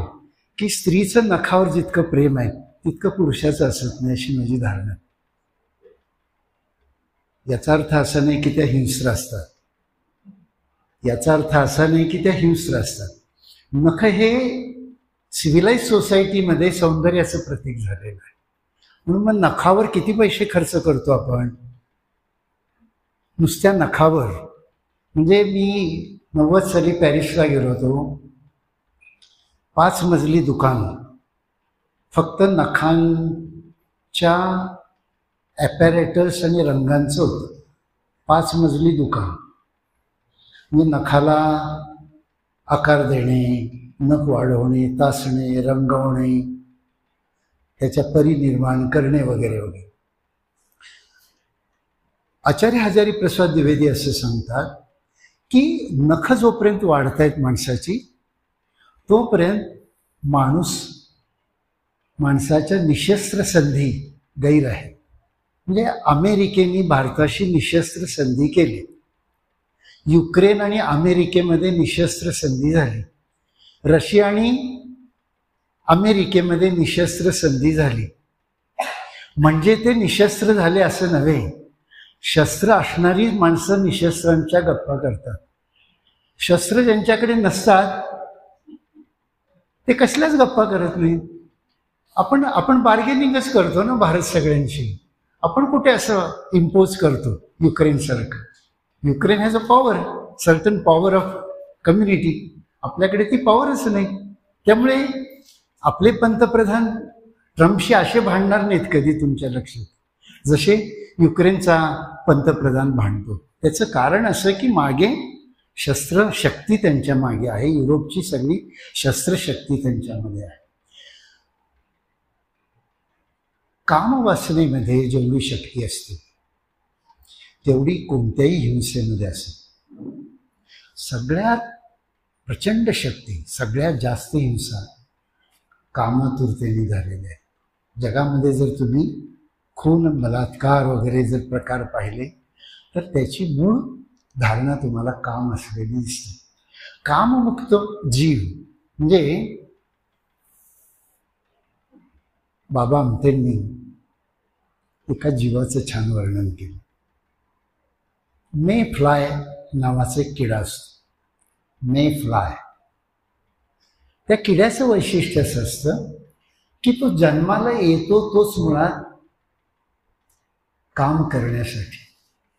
की स्त्रीचं नखावर जितकं प्रेम आहे तितकं पुरुषाचं असत नाही अशी माझी धारणा. याचा अर्थ असा नाही की त्या हिंस्र असतात. याचा अर्थ असा नाही की त्या हिंस्र असतात. नख हे सिव्हिलाइज सोसायटीमध्ये सौंदर्याचं प्रतीक झालेलं आहे. म्हणून मग नखावर किती पैसे खर्च करतो आपण? नुसत्या नखावर. म्हणजे मी 90 साली पॅरिसला गेलो होतो. 5 मजली दुकान फक्त नखांच्या ॲपॅरेटर्स आणि रंगांचं होतं. 5 मजली दुकान. म्हणजे नखाला आकार देणे, नख वाढवणे, तासणे, रंगवणे, त्याच्या परिनिर्माण करणे वगैरे वगैरे. आचार्य हजारी प्रसाद द्विवेदी असं सांगतात की नख जोपर्यंत वाढत आहेत माणसाची तोपर्यंत माणसाच्या निशस्त्र संधी गैर आहे. म्हणजे अमेरिकेने भारताशी निशस्त्र संधी केली. युक्रेन आणि अमेरिकेमध्ये निशस्त्र संधी झाली. रशिया आणि अमेरिकेमध्ये निशस्त्र संधी झाली. म्हणजे ते निशस्त्र झाले असं नव्हे. शस्त्र असणारी माणसं निशस्त्रांच्या गप्पा करतात. शस्त्र ज्यांच्याकडे नसतात ते कसल्याच गप्पा करत नाही. आपण बार्गेनिंगच करतो ना भारत सगळ्यांशी. आपण कुठे असं इम्पोज करतो युक्रेनसारखं. Ukraine has a power, certain power of community. आपल्याकडे ती पॉवरच नाही. त्यामुळे आपले पंतप्रधान ट्रम्पशी असे भांडणार नाहीत कधी तुमच्या लक्षात जसे युक्रेनचा पंतप्रधान भांडतो. त्याचं कारण असं की मागे शस्त्रशक्ती त्यांच्या मागे आहे. युरोपची सगळी शस्त्रशक्ती त्यांच्यामध्ये आहे. कामवासनेमध्ये जेवढी शक्ती असते तेवढी कोणत्याही हिंसेमध्ये असते. सगळ्यात प्रचंड शक्ती, सगळ्यात जास्त हिंसा कामातुरतेने झालेली आहे. जगामध्ये जर तुम्ही खून, बलात्कार वगैरे जर प्रकार पाहिले तर त्याची मूळ धारणा तुम्हाला काम असलेली दिसते. काममुक्त जीव म्हणजे बाबा आमटेंनी एका जीवाचं छान वर्णन केलं. मे फ्लाय नावाचा एक किडा असतो. मे फ्लाय. त्या किड्याचं वैशिष्ट्य असं असतं की तो जन्माला येतो तोच मुळात काम करण्यासाठी,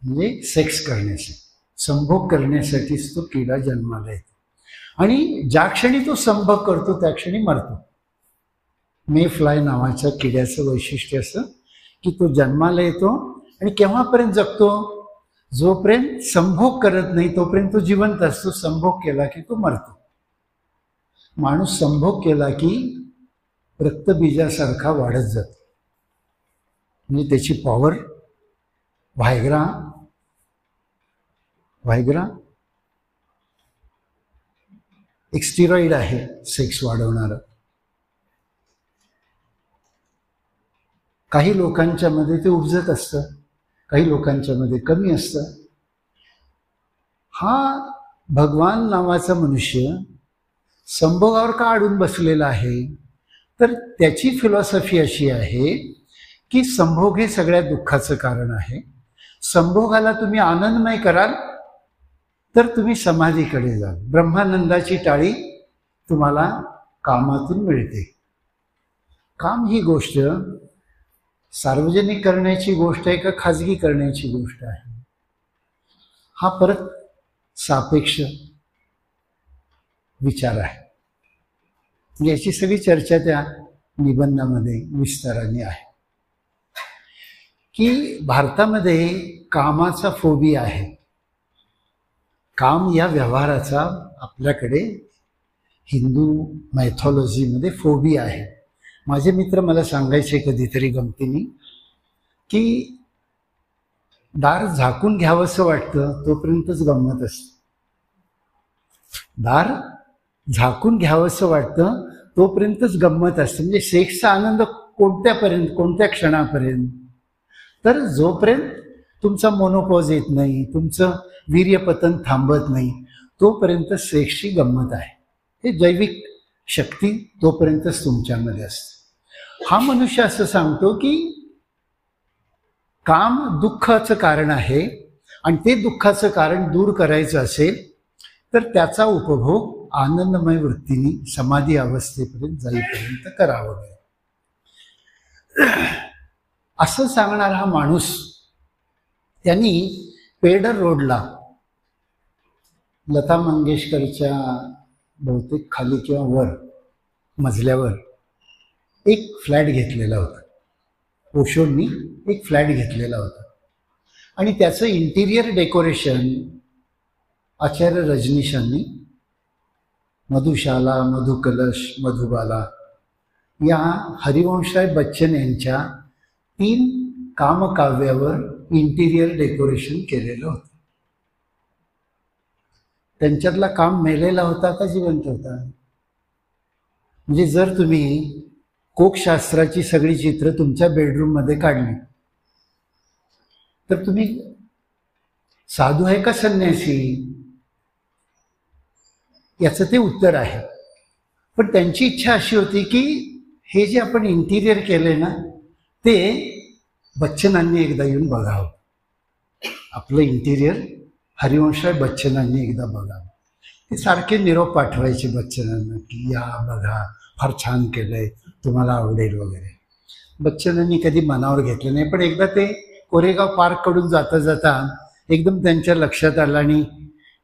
म्हणजे सेक्स करण्यासाठी, संभोग करण्यासाठीच तो किडा जन्माला येतो आणि ज्या क्षणी तो संभोग करतो त्या क्षणी मरतो. मे फ्लाय नावाच्या किड्याचं वैशिष्ट्य असं की तो जन्माला येतो आणि केव्हापर्यंत जगतो? जोपर्यंत संभोग करत नाही तोपर्यंत तो जिवंत असतो. संभोग केला की तो मरतो. माणूस संभोग केला की रक्तबीजासारखा वाढत जातो. म्हणजे त्याची पॉवर व्हायग्रा एक स्टिरॉइड आहे सेक्स वाढवणारं. काही लोकांच्या मध्ये ते उपजत असतं, काही लोकांच्या मध्ये कमी असतं. हा भगवान नावाचा मनुष्य संभोगावर का अडून बसलेला आहे? तर त्याची फिलॉसॉफी अशी आहे की संभोग हे सगळ्या दुःखाचं कारण आहे. संभोगाला तुम्ही आनंदमय कराल तर तुम्ही समाधीकडे जाल. ब्रह्मानंदाची टाळी तुम्हाला कामातून मिळते. काम ही गोष्ट सार्वजनिक करण्याची गोष्ट आहे का खाजगी करण्याची गोष्ट आहे? हा परत सापेक्ष विचार आहे. याची सगळी चर्चा त्या निबंधामध्ये विस्ताराने आहे की भारतामध्ये कामाचा फोबिया आहे. काम या व्यवहाराचा आपल्याकडे हिंदू मायथॉलॉजीमध्ये फोबिया आहे. माझे मित्र मला सांगायचे कधीतरी गमतीने की दार झाकून घ्यावंसं वाटतं तोपर्यंतच गंमत असते. दार झाकून घ्यावंसं वाटतं तोपर्यंतच गंमत असते. म्हणजे सेक्सचा आनंद कोणत्यापर्यंत, कोणत्या क्षणापर्यंत? तर जोपर्यंत तुमचा मोनोपॉज येत नाही, तुमचं वीर्यपतन थांबत नाही, तोपर्यंत सेक्सची गंमत आहे. हे जैविक शक्ती तोपर्यंतच तुमच्यामध्ये असते. हा मनुष्य असं सांगतो की काम दुःखाचं कारण आहे आणि ते दुःखाचं कारण दूर करायचं असेल तर त्याचा उपभोग आनंदमय वृत्तीने समाधी अवस्थेपर्यंत जाईपर्यंत करावं. असं सांगणारा हा माणूस त्यांनी पेडर रोडला लता मंगेशकरच्या बहुतेक खाली किंवा वर मजल्यावर एक फ्लॅट घेतलेला होता. ओशोंनी एक फ्लॅट घेतलेला होता आणि त्याचं इंटिरियर डेकोरेशन आचार्य रजनीशांनी मधुशाला, मधुकलश, मधुबाला या हरिवंशराय बच्चन यांच्या 3 कामकाव्यावर इंटिरियर डेकोरेशन केलेलं होतं. त्यांच्यातला काम मेलेला होता का जिवंत होता? म्हणजे जर तुम्ही कोकशास्त्राची सगळी चित्र तुमच्या बेडरूममध्ये काढली तर तुम्ही साधू आहे का संन्यासी? याचं ते उत्तर आहे. पण त्यांची इच्छा अशी होती की हे जे आपण इंटिरियर केले ना ते बच्चनांनी एकदा येऊन बघावं. आपलं इंटिरियर हरिवंशराय बच्चनांनी एकदा बघावं. ते सारखे निरोप पाठवायचे बच्चनांना की या बघा, फार छान केलंय, तुम्हाला आवडेल वगैरे. बच्चनांनी कधी मनावर घेतलं नाही. पण एकदा ते कोरेगाव पार्ककडून जाता जाता एकदम त्यांच्या लक्षात आलं आणि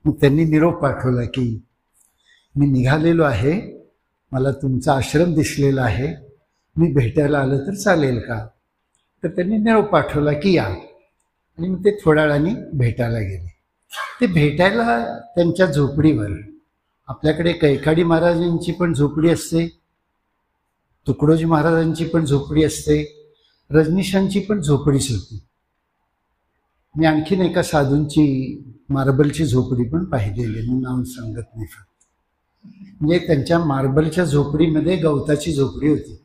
मग त्यांनी निरोप पाठवला की मी निघालेलो आहे, मला तुमचा आश्रम दिसलेला आहे, मी भेटायला आलं तर चालेल का? तर त्यांनी निरोप पाठवला की या. आणि मग ते थोड्या वेळाने भेटायला गेले. ते भेटायला त्यांच्या झोपडीवर, आपल्याकडे कैकाडी महाराजांची पण झोपडी असते, तुकडोजी महाराजांची पण झोपडी असते, रजनीशांची पण झोपडीच होती. मी आणखीन एका साधूंची मार्बलची झोपडी पण पाहिलेली, मी नाव सांगत नाही फक्त. म्हणजे त्यांच्या मार्बलच्या झोपडीमध्ये गवताची झोपडी होती.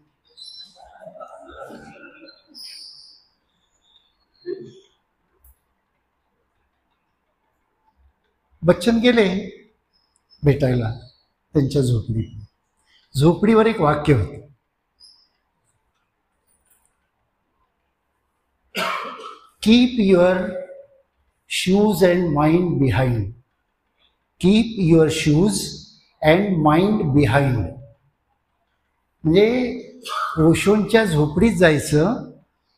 बच्चन गेले भेटायला त्यांच्या झोपडीत. झोपडीवर एक वाक्य होतं, keep your shoes and mind behind. Keep your shoes and mind behind. म्हणजे ओशोंच्या झोपडीत जायचं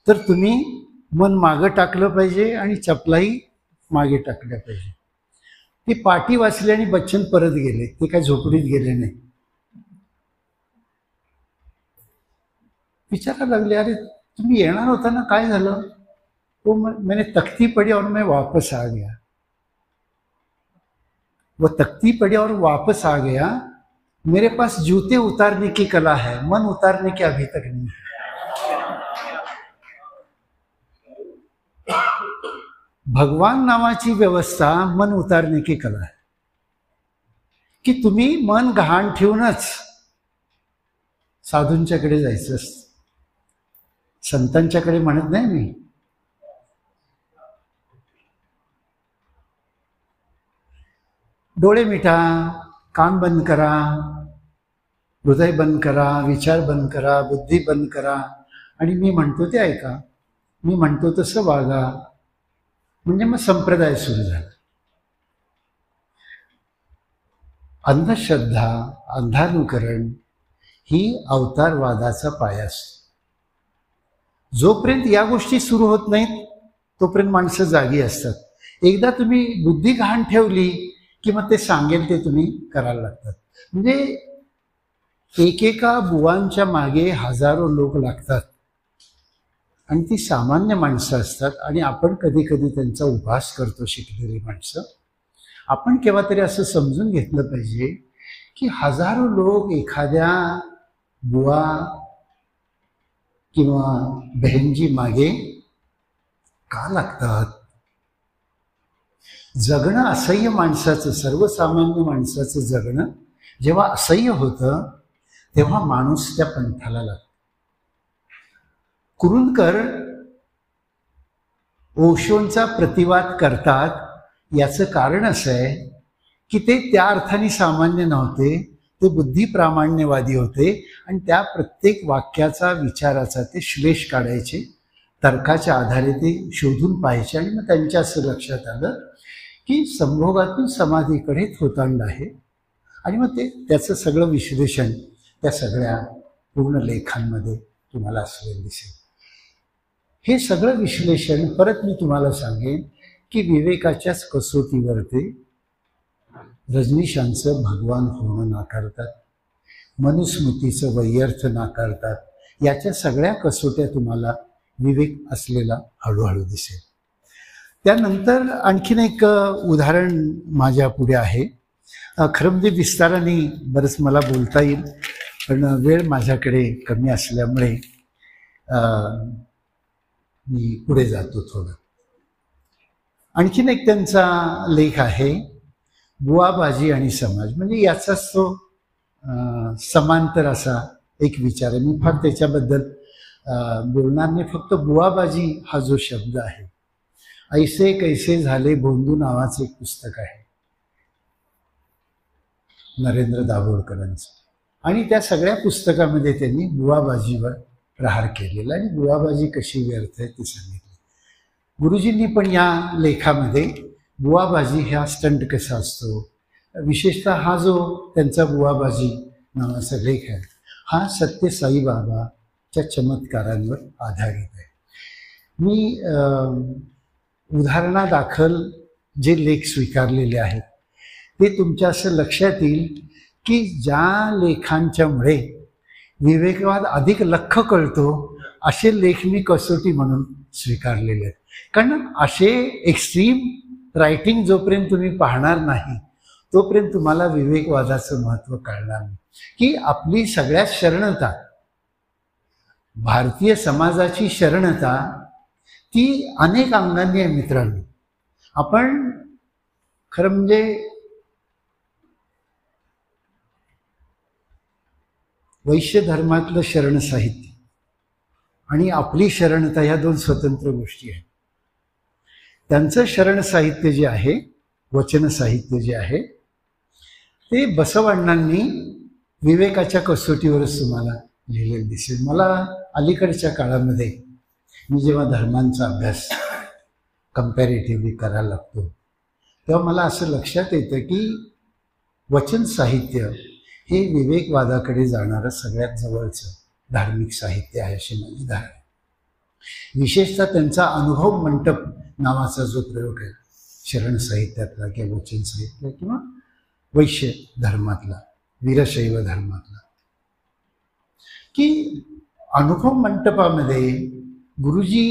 तर तुम्ही मन मागं टाकलं पाहिजे आणि चपलाही मागे टाकल्या पाहिजे. ती पाटी वाचली आणि बच्चन परत गेले. ते काय झोपडीत गेले नाही. विचारायला लागले, अरे तुम्ही येणार होता ना, काय झालं? तो मैंने तख्ती पढ़ी और मैं वापस आ गया। वो तख्ती पढ़ी और वापस आ गया। मेरे पास जूते उतारने की कला है, मन उतारने की अभी तक नहीं है। भगवान नावाची व्यवस्था मन उतारने की कला आहे, की तुम्ही मन गहाण ठेवूनच साधूंच्याकडे जायचं असतं. संतांच्याकडे म्हणत नाही मी. डोळे मिटा, कान बंद करा, हृदय बंद करा, विचार बंद करा, बुद्धी बंद करा आणि मी म्हणतो ते ऐका, मी म्हणतो तसं वागा. म्हणजे मग संप्रदाय सुरू झाला. अंधश्रद्धा, अंधानुकरण ही अवतारवादाचा पाया असतो. जोपर्यंत या गोष्टी सुरू होत नाहीत तोपर्यंत माणसं जागी असतात. एकदा तुम्ही बुद्धी गहाण ठेवली की मग ते सांगेल ते तुम्ही करायला लागतात. म्हणजे एकेका बुवांच्या मागे हजारो लोक लागतात आणि ती सामान्य माणसं असतात आणि आपण कधी कधी त्यांचा उपहास करतो, शिकलेली माणसं. आपण केव्हा तरी असं समजून घेतलं पाहिजे की हजारो लोक एखाद्या बुवा किंवा बहिणजी मागे का लागतात. जगणं असह्य माणसाचं, सर्वसामान्य माणसाचं जगणं जेव्हा असह्य होतं तेव्हा माणूस त्या पंथाला लागतो. कुरुंदकर ओशोंचा प्रतिवाद करतात, याचं कारण असं आहे की ते त्या अर्थाने सामान्य नव्हते, ते बुद्धिप्रामाण्यवादी होते आणि त्या प्रत्येक वाक्याचा, विचाराचा ते श्लेष काढायचे, तर्काच्या आधारे ते शोधून पाहायचे. आणि मग त्यांच्या असं लक्षात आलं की संभोगातून समाधीकडे थोतांड आहे. आणि मग ते त्याचं सगळं विश्लेषण त्या सगळ्या पूर्ण लेखांमध्ये तुम्हाला असलेलं दिसेल. हे सगळं विश्लेषण परत मी तुम्हाला सांगेन की विवेकाच्याच कसोटीवर ते रजनीशांचं भगवान होणं नाकारतात, मनुस्मृतीचं वैयर्थ नाकारतात. याच्या सगळ्या कसोट्या तुम्हाला विवेक असलेला हळूहळू दिसेल. त्यानंतर आणखीन एक उदाहरण माझ्या पुढे आहे. खरं म्हणजे विस्ताराने बरंच मला बोलता येईल, पण वेळ माझ्याकडे कमी असल्यामुळे मी पुढे जातो थोडं. आणखीन एक त्यांचा लेख आहे, बुवाबाजी आणि समाज. म्हणजे याचाच तो समांतर असा एक विचार आहे. मी फार त्याच्याबद्दल बोलणार नाही, फक्त बुवाबाजी हा जो शब्द आहे, ऐसे कैसे झाले भोंदू नावाचं एक पुस्तक आहे नरेंद्र दाभोळकरांचं. आणि त्या सगळ्या पुस्तकामध्ये त्यांनी बुवाबाजीवर प्रहार केलेला आणि बुवाबाजी कशी व्यर्थ आहे ते सांगितले. गुरुजींनी पण या लेखामध्ये बुवाबाजी हा स्टंट कसा असतो, विशेषतः हा जो त्यांचा बुवाबाजी नावाचा लेख आहे हा सत्य साईबाबाच्या चमत्कारांवर आधारित आहे. मी उदाहरणादाखल जे लेख स्वीकारलेले आहेत ते तुमच्या असं लक्षात येईल की ज्या लेखांच्यामुळे विवेकवाद अधिक लख्ख कळतो असे लेख मी कसोटी म्हणून स्वीकारलेले आहेत. कारण असे एक्स्ट्रीम रायटिंग जोपर्यंत तुम्ही पाहणार नाही तोपर्यंत तुम्हाला विवेकवादाचं महत्त्व कळणार नाही. की आपली सगळ्यात शरणता, भारतीय समाजाची शरणता ती अनेक अंगांनी आहे मित्रांनो. आपण खरं म्हणजे वैश्य धर्मातलं शरण साहित्य आणि आपली शरणता ह्या दोन स्वतंत्र गोष्टी आहेत. त्यांचं शरण साहित्य जे आहे, वचन साहित्य जे आहे, ते बसवण्णांनी विवेकाच्या कसोटीवरच तुम्हाला लिहिलेलं दिसेल. मला अलीकडच्या काळामध्ये मी जेव्हा धर्मांचा अभ्यास कम्पॅरेटिव्हली करायला लागतो तेव्हा मला असं लक्षात येतं की वचन साहित्य हे विवेकवादाकडे जाणारं सगळ्यात जवळचं धार्मिक साहित्य आहे अशी माझी धारणा आहे. विशेषतः त्यांचा अनुभव मंटप नावाचा जो प्रयोग आहे शरण साहित्यातला किंवा वचन साहित्य किंवा वैश्य धर्मातला, वीरशैव धर्मातला, की अनुभव मंटपामध्ये गुरुजी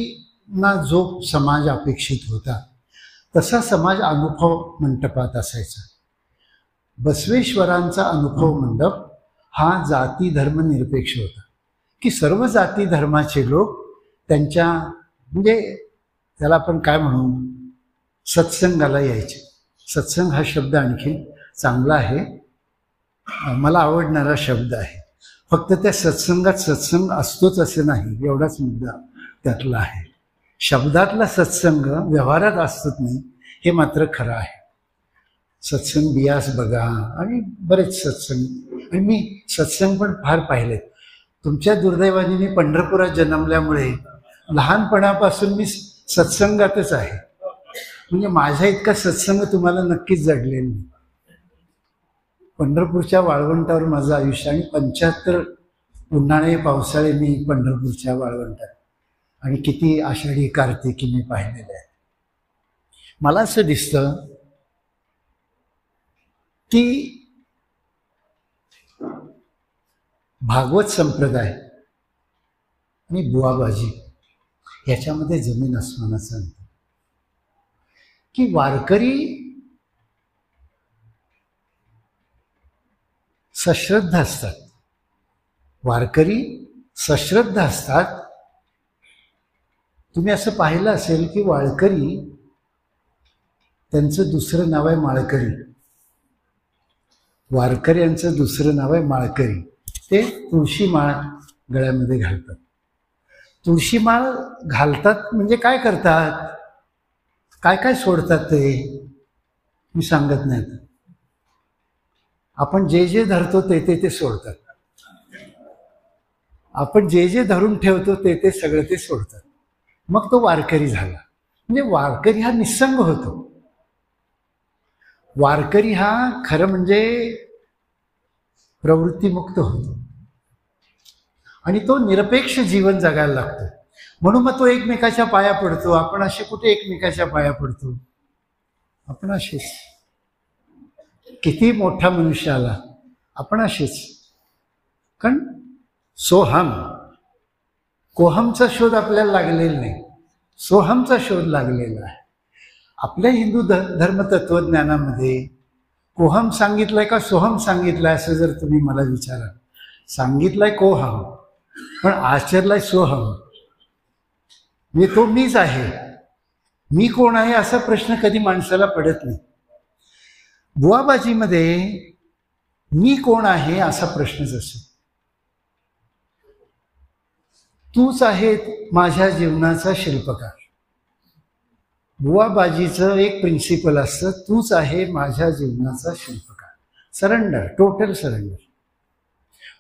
ना जो समाज अपेक्षित होता तसा समाज अनुभव मंडपात असायचा. बसवेश्वरांचा अनुभव मंडप हा जाती धर्म निरपेक्ष होता, की सर्व जाती धर्माचे लोक त्यांच्या म्हणजे त्याला आपण काय म्हणू, सत्संगाला यायचे. सत्संग हा शब्द आणखी चांगला आहे, मला आवडणारा शब्द आहे. फक्त त्या सत्संगात सत्संग असतोच असे नाही, एवढाच मुद्दा त्यातला आहे. शब्दातला सत्संग व्यवहारात असतच नाही हे मात्र खरं आहे. सत्संग बियास बघा आणि बरेच सत्संग, आणि मी सत्संग पण फार पाहिलेत. तुमच्या दुर्दैवाने मी पंढरपुरात जन्मल्यामुळे लहानपणापासून मी सत्संगातच आहे. म्हणजे माझ्या इतका सत्संग तुम्हाला नक्कीच जडलेला नाही. पंढरपूरच्या वाळवंटावर माझं आयुष्य, आणि 75 उन्हाळे पावसाळे मी पंढरपूरच्या वाळवंटात, आणि किती आषाढी कार्तिकी मी पाहिलेले आहे. मला असं दिसतं की भागवत संप्रदाय आणि बुवाबाजी याच्यामध्ये जमीन अस्मानाचं अंतर, की वारकरी सश्रद्ध असतात. वारकरी सश्रद्ध असतात. तुम्ही असं पाहिलं असेल की वारकरी, त्यांचं दुसरं नाव आहे माळकरी. वारकऱ्यांचं दुसरं नाव आहे माळकरी. ते तुळशी माळ गळ्यामध्ये घालतात. तुळशी माळ घालतात म्हणजे काय करतात, काय काय सोडतात ते मी सांगत नाही. आपण जे जे धरतो ते ते सोडतात. आपण जे जे धरून ठेवतो ते सगळं ते सोडतात. मग तो वारकरी झाला. म्हणजे वारकरी हा निस्संग होतो. वारकरी हा खरं म्हणजे प्रवृत्तीमुक्त होतो, आणि तो निरपेक्ष जीवन जगायला लागतो. म्हणून मग तो एकमेकाच्या पाया पडतो. आपण असे कुठे एकमेकाच्या पाया पडतो? आपण असेच. किती मोठा मनुष्य आला, आपण असेच. कारण सोहम, कोहमचा शोध आपल्याला लागलेला नाही, सोहमचा शोध लागलेला आहे. आपल्या हिंदू धर्मतत्वज्ञानामध्ये कोहम सांगितलंय का सोहम सांगितलंय असं जर तुम्ही मला विचाराल, सांगितलंय कोहम, पण आचरलाय सोहम. म्हणजे तो मीच आहे. मी कोण आहे असा प्रश्न कधी माणसाला पडत नाही. बुवाबाजीमध्ये मी कोण आहे असा प्रश्नच असतो. तूच आहे माझ्या जीवनाचा शिल्पकार. बुवाबाजीचं एक प्रिन्सिपल असतं, तूच आहे माझ्या जीवनाचा शिल्पकार. Surrender, total surrender.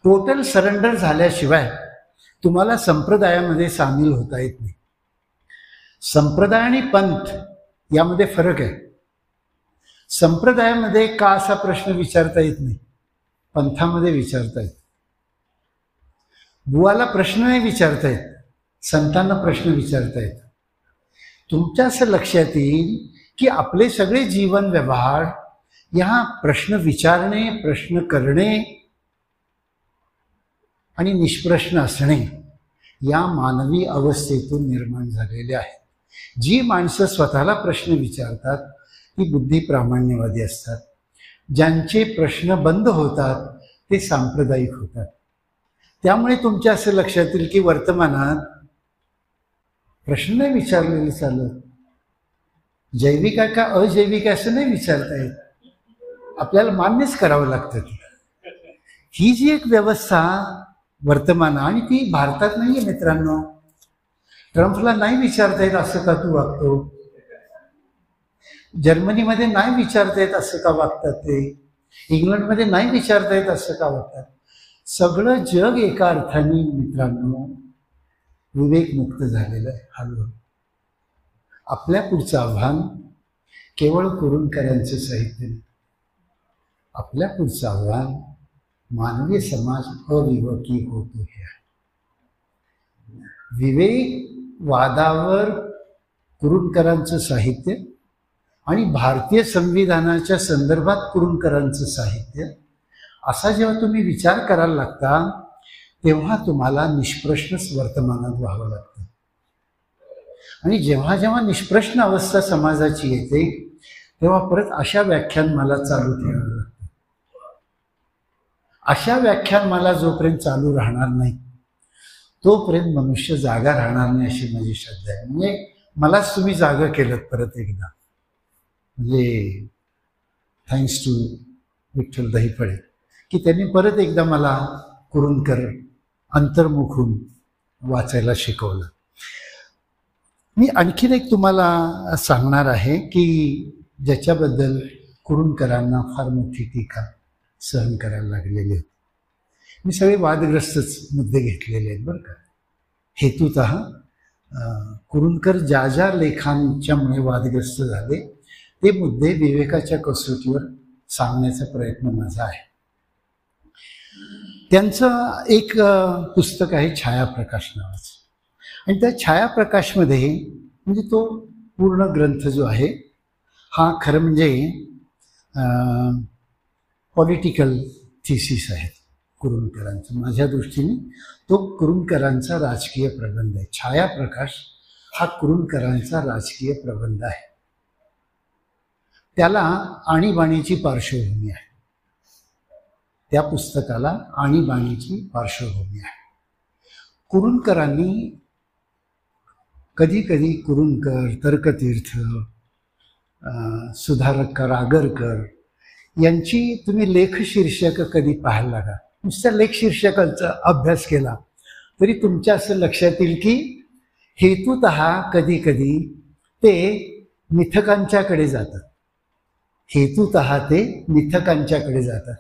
Total surrender झाल्याशिवाय तुम्हाला संप्रदायामध्ये सामील होता येत नाही. संप्रदाय आणि पंथ यामध्ये फरक आहे. संप्रदायामध्ये का असा प्रश्न विचारता येत नाही, पंथामध्ये विचारता येत. बुवाला प्रश्न नाही विचारता येत, संतांना प्रश्न विचारता येत. तुमच्या असं लक्षात येईल की आपले सगळे जीवन व्यवहार या प्रश्न विचारणे, प्रश्न करणे आणि निष्प्रश्न असणे या मानवी अवस्थेतून निर्माण झालेले आहे. जी माणसं स्वतःला प्रश्न विचारतात ती बुद्धी प्रामाण्यवादी असतात. ज्यांचे प्रश्न बंद होतात ते सांप्रदायिक होतात. त्यामुळे तुमच्या असं लक्षात येईल की वर्तमानात प्रश्न नाही विचारलेले चालत. जैविक आहे का अजैविक आहे असं नाही विचारता येत. आपल्याला मान्यच करावं लागतं. ही जी एक व्यवस्था वर्तमान, आणि ती भारतात नाही आहे मित्रांनो. ट्रम्पला नाही विचारता येत असं का तू वागतो, जर्मनीमध्ये नाही विचारता येत असं का वागतात ते, इंग्लंडमध्ये नाही विचारता येत असं का वागतात. सगळं जग एका अर्थाने मित्रांनो विवेकमुक्त झालेलं आहे हळूहळू. आपल्या पुढचं आव्हान केवळ कुरुंदकरांचं साहित्य नाही. आपल्या पुढचं आव्हान मानवी समाज अविवेकी होतो हे आहे. विवेकवादावर कुरुंदकरांचं साहित्य आणि भारतीय संविधानाच्या संदर्भात कुरुंदकरांचं साहित्य असा जेव्हा तुम्ही विचार करायला लागता तेव्हा तुम्हाला निष्प्रश्नच वर्तमानात व्हावं लागतं. आणि जेव्हा जेव्हा निष्प्रश्न अवस्था समाजाची येते तेव्हा परत अशा व्याख्यान मला चालू ठेवावं लागतं. अशा व्याख्यान मला जोपर्यंत चालू राहणार नाही तोपर्यंत मनुष्य जागा राहणार नाही अशी माझी श्रद्धा आहे. म्हणजे मलाच तुम्ही जागा केलं परत एकदा. म्हणजे थँक्स टू विठ्ठल दहीफळे की त्यांनी परत एकदा मला कुरूंकर अंतर्मुखून वाचायला शिकवलं. मी आणखीन एक तुम्हाला सांगणार आहे की ज्याच्याबद्दल कुरूंकरांना फार मोठी टीका सहन करायला लागलेली होती. मी सगळे वादग्रस्तच मुद्दे घेतलेले आहेत बरं का. हेतुतः कुरूंकर ज्या ज्या लेखांच्यामुळे वादग्रस्त झाले ते मुद्दे विवेकाच्या कसोटीवर सांगण्याचा प्रयत्न माझा आहे. त्यांचं एक पुस्तक आहे छायाप्रकाश नावाचं, आणि त्या छायाप्रकाशमध्ये म्हणजे तो पूर्ण ग्रंथ जो आहे हा खरं म्हणजे पॉलिटिकल थिसिस आहे कुरूंकरांचं. माझ्या दृष्टीने तो कुरूंकरांचा राजकीय प्रबंध आहे. छायाप्रकाश हा कुरूंकरांचा राजकीय प्रबंध आहे. त्याला आणीबाणीची पार्श्वभूमी आहे. त्या पुस्तकाला आणीबाणीची पार्श्वभूमी आहे. कुरूंकरांनी कधी कधी कुरूंकर, तर्कतीर्थ, सुधारकर, आगरकर यांची तुम्ही लेख शीर्षक कधी पाहायला लागा. नुसत्या लेख शीर्षकांचा अभ्यास केला तरी तुमच्या असं लक्षात येईल की हेतुतः कधी कधी ते मिथकांच्याकडे जातात. हेतुतः ते मिथकांच्याकडे जातात.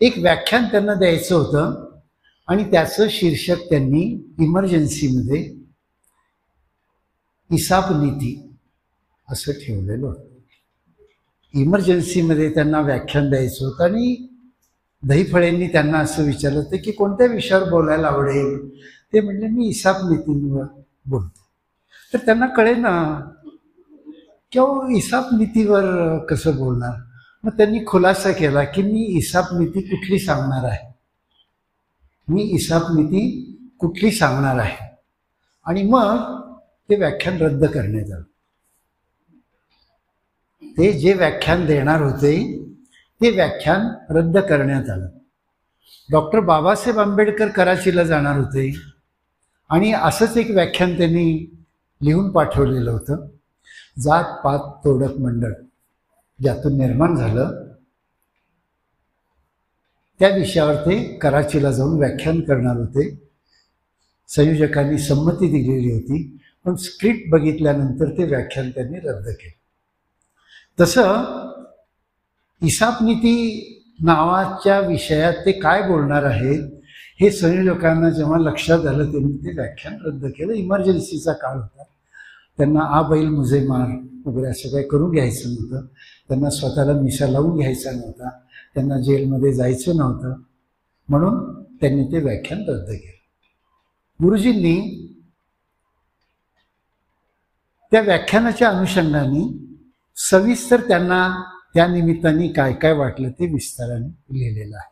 एक व्याख्यान त्यांना द्यायचं होतं आणि त्याचं शीर्षक त्यांनी इमर्जन्सीमध्ये इसाप नीती असं ठेवलेलं होतं. इमर्जन्सीमध्ये त्यांना व्याख्यान द्यायचं होतं आणि दहीफळेंनी त्यांना असं विचारलं होतं की कोणत्या विषयावर बोलायला आवडेल. ते म्हणले मी इसाप नीतीवर बोलतो. तर त्यांना कळेना किंवा इसाप नीतीवर कसं बोलणार. मग त्यांनी खुलासा केला की मी इसाप नीती कुठली सांगणार आहे, मी इसाप नीती कुठली सांगणार आहे. आणि मग ते व्याख्यान रद्द करण्यात आलं. ते जे व्याख्यान देणार होते ते व्याख्यान रद्द करण्यात आलं. डॉक्टर बाबासाहेब आंबेडकर कराचीला जाणार होते आणि असंच एक व्याख्यान त्यांनी लिहून पाठवलेलं होतं. जात पात तोडक मंडळ ज्यातून निर्माण झालं त्या विषयावर ते कराचीला जाऊन व्याख्यान करणार होते. संयोजकांनी संमती दिलेली होती, पण स्क्रिप्ट बघितल्यानंतर ते व्याख्यान त्यांनी रद्द केलं. तसं इसाप नीती नावाच्या विषयात ते काय बोलणार आहेत हे संयोजकांना जेव्हा लक्षात आलं त्यांनी ते व्याख्यान रद्द केलं. इमर्जन्सीचा काळ होता. त्यांना आ बैल मुझे मार वगैरे असं काही करून घ्यायचं नव्हतं. त्यांना स्वतःला मिशा लावून घ्यायचा नव्हता. त्यांना जेलमध्ये जायचं नव्हतं. म्हणून त्यांनी ते व्याख्यान रद्द केलं. गुरुजींनी त्या व्याख्यानाच्या अनुषंगाने सविस्तर त्यांना त्या निमित्ताने काय काय वाटलं ते विस्ताराने लिहिलेलं आहे.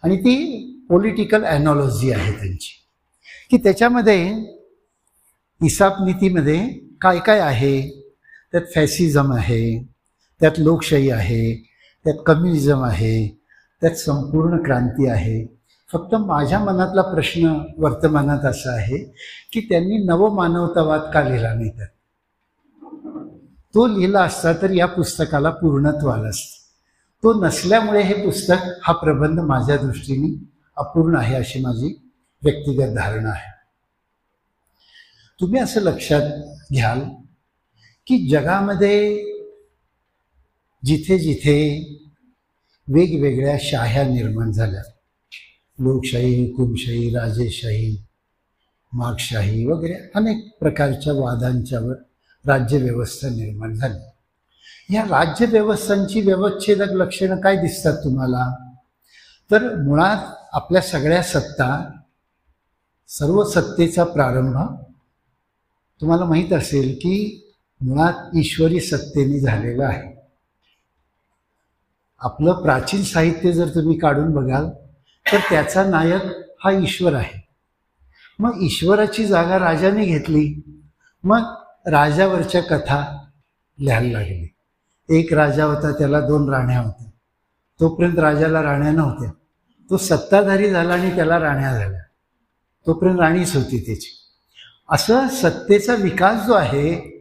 आणि ती पॉलिटिकल ॲनॉलॉजी आहे त्यांची की त्याच्यामध्ये इसाप नीतीमध्ये काय काय आहे. त्यात फॅसिझम आहे, त्यात लोकशाही आहे, त्यात कम्युनिझम आहे, त्यात संपूर्ण क्रांती आहे. फक्त माझ्या मनातला प्रश्न वर्तमानात असा आहे की त्यांनी नवमानवतावाद का लिहिला नाही. त्यात तो लिहिला असता तर या पुस्तकाला पूर्णत्व आलं असतं. तो नसल्यामुळे हे पुस्तक, हा प्रबंध माझ्या दृष्टीने अपूर्ण आहे अशी माझी व्यक्तिगत धारणा आहे. तुम्ही असं लक्षात घ्याल की जगामध्ये जिथे जिथे वेगवेगळ्या शाह्या निर्माण झाल्या, लोकशाही, हुकुमशाही, राजेशाही, मार्क्सशाही वगैरे अनेक प्रकारच्या वादांच्यावर राज्यव्यवस्था निर्माण झाली. या राज्यव्यवस्थांची व्यवच्छेदक लक्षणं काय दिसतात तुम्हाला? तर मुळात आपल्या सगळ्या सत्ता, सर्व सत्तेचा प्रारंभ तुम्हाला माहीत असेल की मुळात ईश्वरी सत्तेने झालेला आहे. आपलं प्राचीन साहित्य जर तुम्ही काढून बघाल तर त्याचा नायक हा ईश्वर आहे. मग ईश्वराची जागा राजाने घेतली मग राजावरच्या कथा लिहायला लागले. एक राजा होता, त्याला 2 राण्या होत्या. तोपर्यंत राजाला राण्या नव्हत्या. तो सत्ताधारी झाला आणि त्याला राण्या झाल्या. तोपर्यंत राणीच होती त्याची. असं सत्तेचा विकास जो आहे,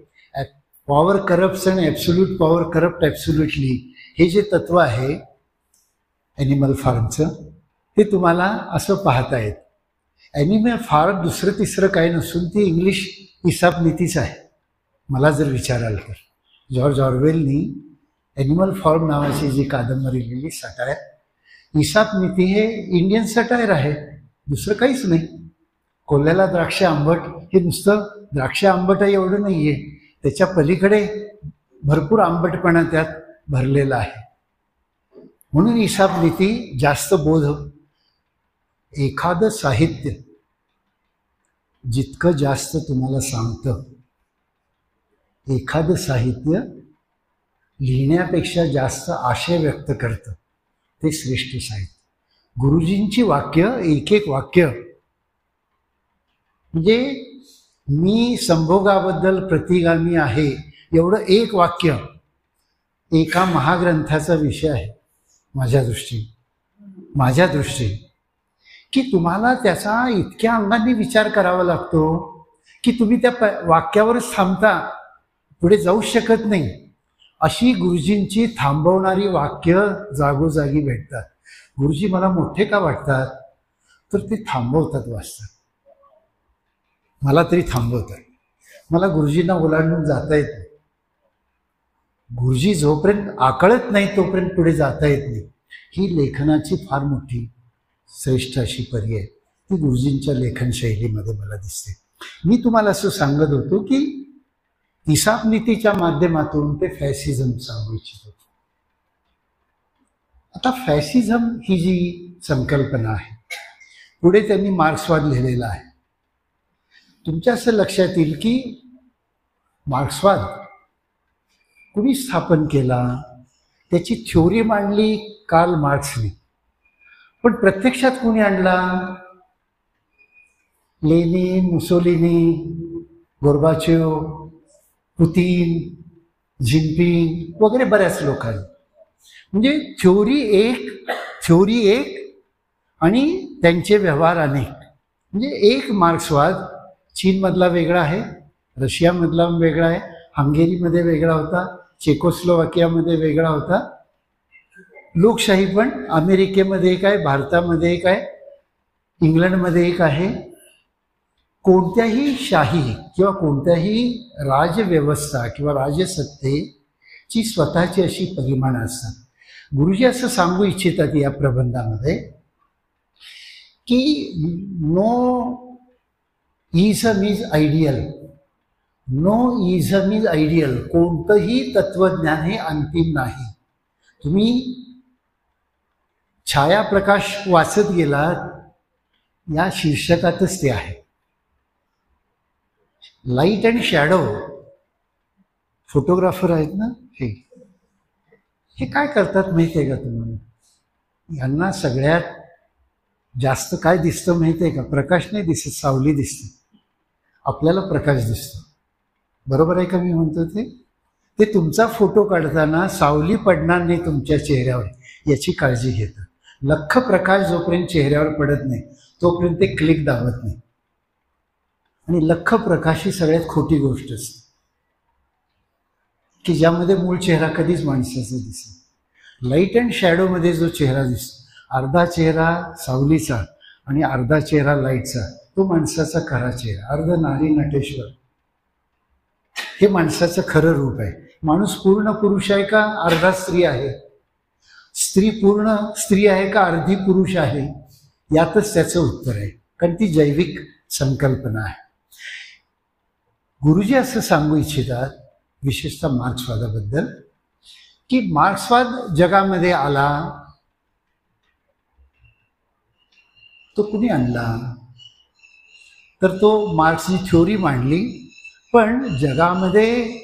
power corrupts and absolute power corrupt absolutely, हे जे तत्व आहे ॲनिमल फार्मचं, ते तुम्हाला असं पाहता येत. ॲनिमल फार्म दुसरं तिसरं काही नसून ती इंग्लिश हिसाबनीतीच आहे. मला जर विचाराल तर जॉर्ज ऑरवेलनी ॲनिमल फार्म नावाची जी कादंबरी लिहिली, सटायर, हिसाबनीती हे इंडियन सटायर आहे, दुसरं काहीच नाही. कोल्ह्याला द्राक्ष आंबट, हे नुसतं द्राक्ष आंबट आहे एवढं नाही आहे, त्याच्या पलीकडे भरपूर आंबटपणा त्यात भरलेला आहे. म्हणून हिसाबनीती जास्त बोध. एखादं साहित्य जितकं जास्त तुम्हाला सांगतं, एखादं साहित्य लिहिण्यापेक्षा जास्त आशय व्यक्त करतं, ते श्रेष्ठ साहित्य. गुरुजींची वाक्य, एक एक वाक्य, म्हणजे मी संभोगाबद्दल प्रतिगामी आहे एवढं एक वाक्य एका महाग्रंथाचा विषय आहे माझ्या दृष्टीने, की तुम्हाला त्याचा इतक्या अंगाने विचार करावा लागतो की तुम्ही त्या वाक्यावरच थांबता, पुढे जाऊ शकत नाही. अशी गुरुजींची थांबवणारी वाक्य जागोजागी भेटतात. गुरुजी मला मोठे का वाटतात, तर ते थांबवतात वाचतात. मला तरी थांबवतात. मला गुरुजींना ओलांडून जाता येत नाही. गुरुजी जोपर्यंत आकळत नाही तोपर्यंत पुढे जाता येत नाही. ही लेखनाची फार मोठी श्रेष्ठ अशी पर्याय ती गुरुजींच्या लेखन शैलीमध्ये मला दिसते. मी तुम्हाला असं सांगत होतो की हिसाबनीतीच्या माध्यमातून ते फॅसिझम सांगू इच्छित होतो. आता फॅसिझम ही जी संकल्पना आहे, पुढे त्यांनी मार्क्सवाद लिहिलेला आहे. तुमच्या असं लक्षात येईल की मार्क्सवाद कुणी स्थापन केला, त्याची थ्योरी मांडली कार्ल मार्क्सने, पण प्रत्यक्षात कुणी आणला? Lenin, Mussolini, Gorbachev, Putin, Jinping वगैरे बऱ्याच लोकांनी. म्हणजे थ्योरी एक आणि त्यांचे व्यवहार अनेक. म्हणजे एक मार्क्सवाद चीनमधला वेगळा आहे, रशियामधला वेगळा आहे, हंगेरीमध्ये वेगळा होता, चेकोस्लोवाकियामध्ये वेगळा होता. लोकशाही पण अमेरिकेमध्ये एक आहे, भारतामध्ये एक आहे, इंग्लंडमध्ये एक आहे. कोणत्याही शाही किंवा कोणत्याही राजव्यवस्था किंवा राजसत्तेची स्वतःची अशी परिमाणं असतात. गुरुजी असं सांगू इच्छितात या प्रबंधामध्ये की no ism is ideal, no ism is ideal. कोणतंही तत्वज्ञान हे अंतिम नाही. तुम्ही छायाप्रकाश वाचत गेलात, या शीर्षकातच ते आहे. लाईट अँड शॅडो, फोटोग्राफर आहेत ना, हे काय करतात माहिती आहे का तुम्हाला? यांना सगळ्यात जास्त काय दिसतं माहिती आहे का? प्रकाश नाही दिसत, सावली दिसते. आपल्याला प्रकाश दिसतो. बरोबर आहे का मी म्हणतो ते तुमचा फोटो काढताना सावली पडणार नाही तुमच्या चेहऱ्यावर याची काळजी घेतं. लख्ख प्रकाश जोपर्यंत चेहऱ्यावर पडत नाही तोपर्यंत ते क्लिक दाबत नाही. आणि लख्ख प्रकाश ही सगळ्यात खोटी गोष्ट असते की ज्यामध्ये मूळ चेहरा कधीच माणसाचा दिसतो. लाईट अँड शॅडोमध्ये जो चेहरा दिसतो, अर्धा चेहरा सावलीचा आणि अर्धा चेहरा लाईटचा, तो माणसाचा खरा चेहरा. अर्ध नारी नटेश्वर हे माणसाचं खरं रूप आहे. माणूस पूर्ण पुरुष आहे का अर्धा स्त्री आहे? स्त्री पूर्ण स्त्री आहे का अर्धी पुरुष आहे? यातच त्याचं उत्तर आहे, कारण ती जैविक संकल्पना आहे. गुरुजी असं सांगू इच्छितात विशेषतः मार्क्सवादाबद्दल की मार्क्सवाद जगामध्ये आला तो कुणी आणला? तर तो मार्क्सनी थ्योरी मांडली, पण जगामध्ये